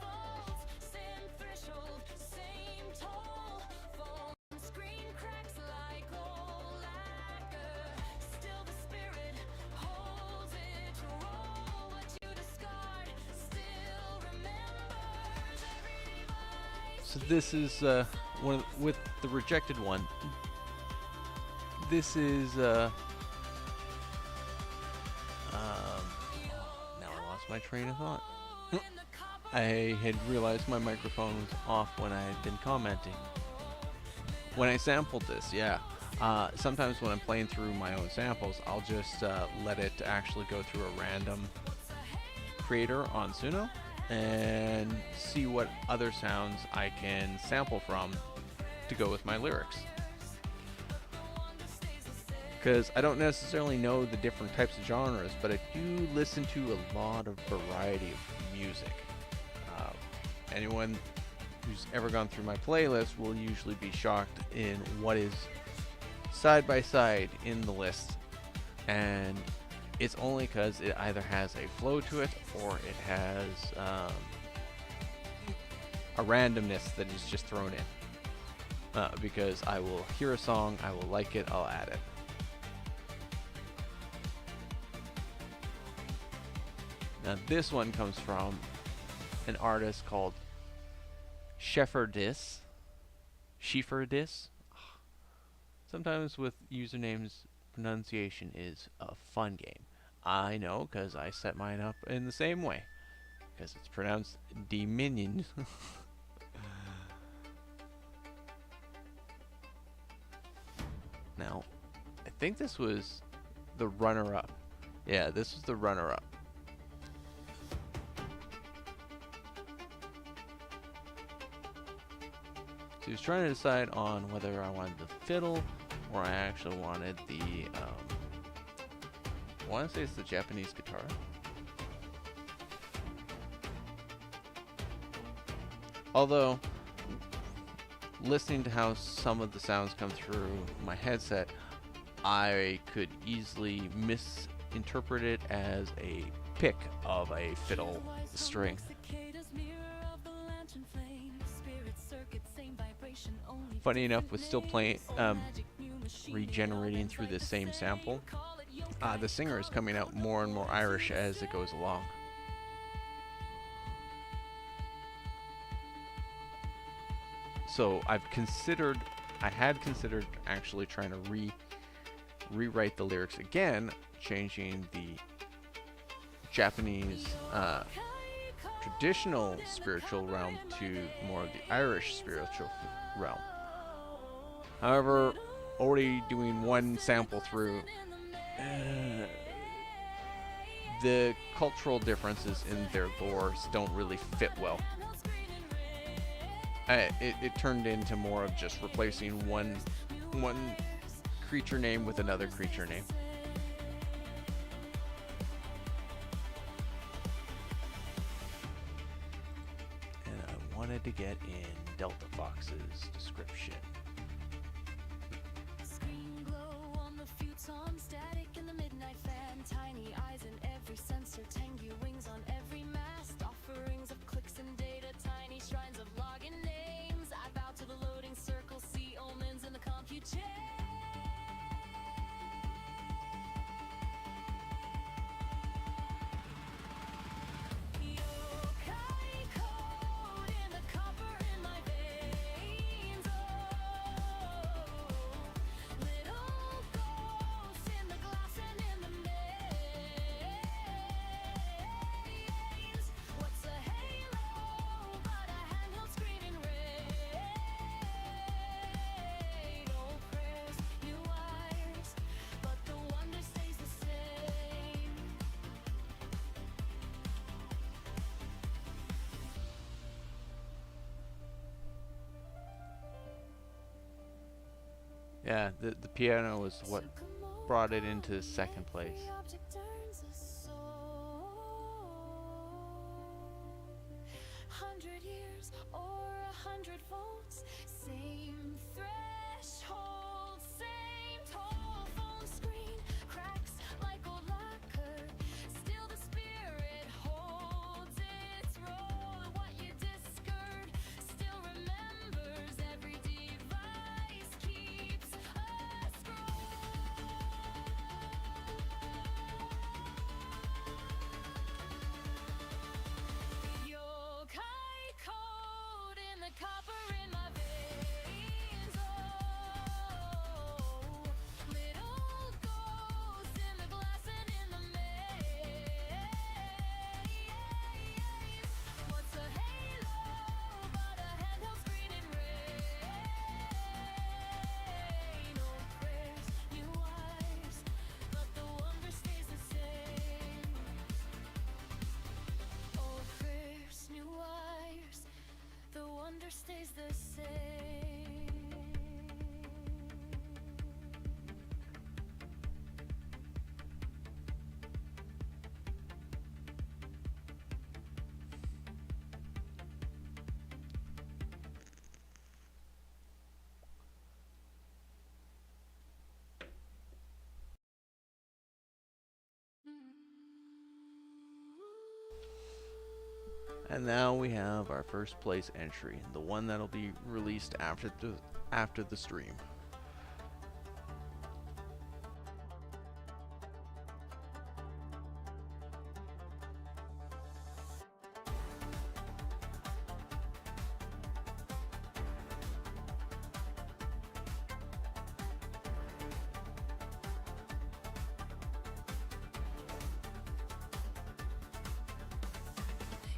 volts. Same threshold, same toll. Phone screen cracks like old lacquer. Still the spirit holds it. Roll what you discard. Still remembers every device. So this is one with the rejected one. This is now I lost my train of thought. I had realized my microphone was off when I had been commenting. When I sampled this, yeah. Sometimes when I'm playing through my own samples, I'll just let it actually go through a random creator on Suno, and see what other sounds I can sample from to go with my lyrics. Because I don't necessarily know the different types of genres, but I do listen to a lot of variety of music. Anyone who's ever gone through my playlist will usually be shocked in what is side by side in the list, and it's only because it either has a flow to it or it has a randomness that is just thrown in. Because I will hear a song, I will like it, I'll add it. Now this one comes from an artist called Shepherdess. Sometimes with usernames, pronunciation is a fun game. I know, because I set mine up in the same way. Because it's pronounced Dominion. Now, I think this was the runner-up. Yeah, this was the runner-up. So he was trying to decide on whether I wanted the fiddle or I actually wanted the, I want to say it's the Japanese guitar. Although, listening to how some of the sounds come through my headset, I could easily misinterpret it as a pick of a fiddle string. Funny enough, with still playing, regenerating through the same sample, the singer is coming out more and more Irish as it goes along. So I had considered actually trying to rewrite the lyrics again, changing the Japanese traditional spiritual realm to more of the Irish spiritual realm. However, already doing one sample through, the cultural differences in their lores don't really fit well. It turned into more of just replacing one creature name with another creature name. And I wanted to get in Delta Fox's description. Screen glow on the futon, static in the midnight fan, tiny eyes in every sensor, tangy wings on every mast, offerings of clicks and data, tiny shrines of login names. I bow to the loading circle, see omens in the compute chain. Yokai code in the copper in my veins. Oh, little ghosts in the glass and in the maze. What's a halo but a handheld screen and raid? Oh, prayers, new wires, but the wonder stays the same. Yeah, the piano was what brought it into second place. Every object turns a soul. 100 years or 100 volts, same threshold, same tall phone screen, cracks like old lacquer. Still the spirit holds its role. What you discard still remembers. Every device keeps a scroll. Yokai code in the copper in my veins. wonder stays the same. And now we have our first place entry, the one that'll be released after the stream.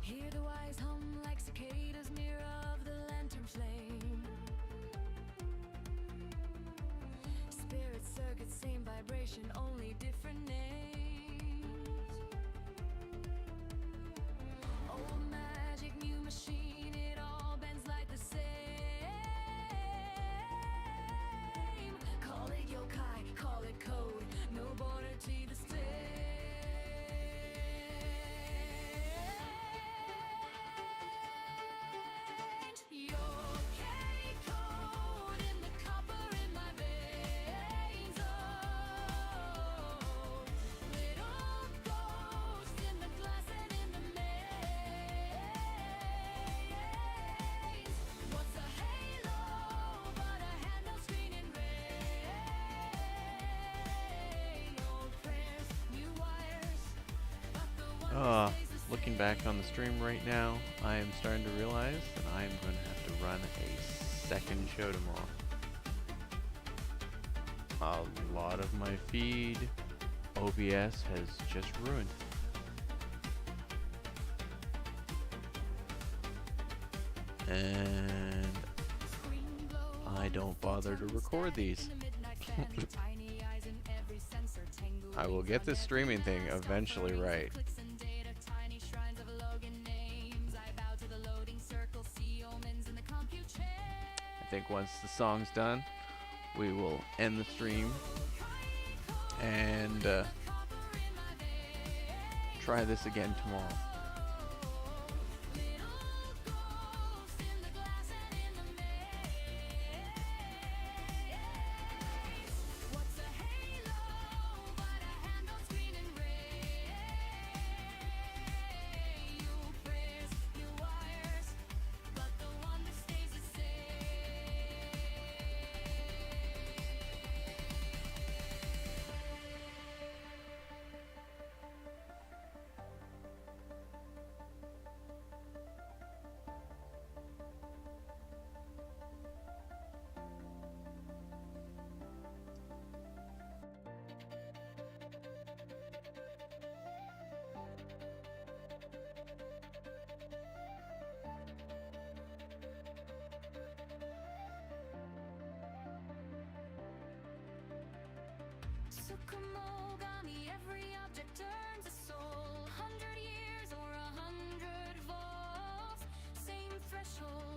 Hear the wise hum like cicadas, mirror of the lantern flame. Spirit circuits, same vibration, only different names. Old magic, new machine, it all bends like the same. Call it yokai, call it code, no border to the stage. Yokai code in the copper in my veins. Oh, little ghost in the glass and in the maze. What's a halo but a handle screening ray? Old prayers, new wires, but the one that stays the Looking back on the stream right now, I am starting to realize that I am going to have to run a second show tomorrow. A lot of my feed, OBS has just ruined. And screen glow I don't bother to record these. I will get this streaming thing eventually right. I think once the song's done, we will end the stream and try this again tomorrow. Sukamogami, every object turns a soul. 100 years or 100 volts, same threshold.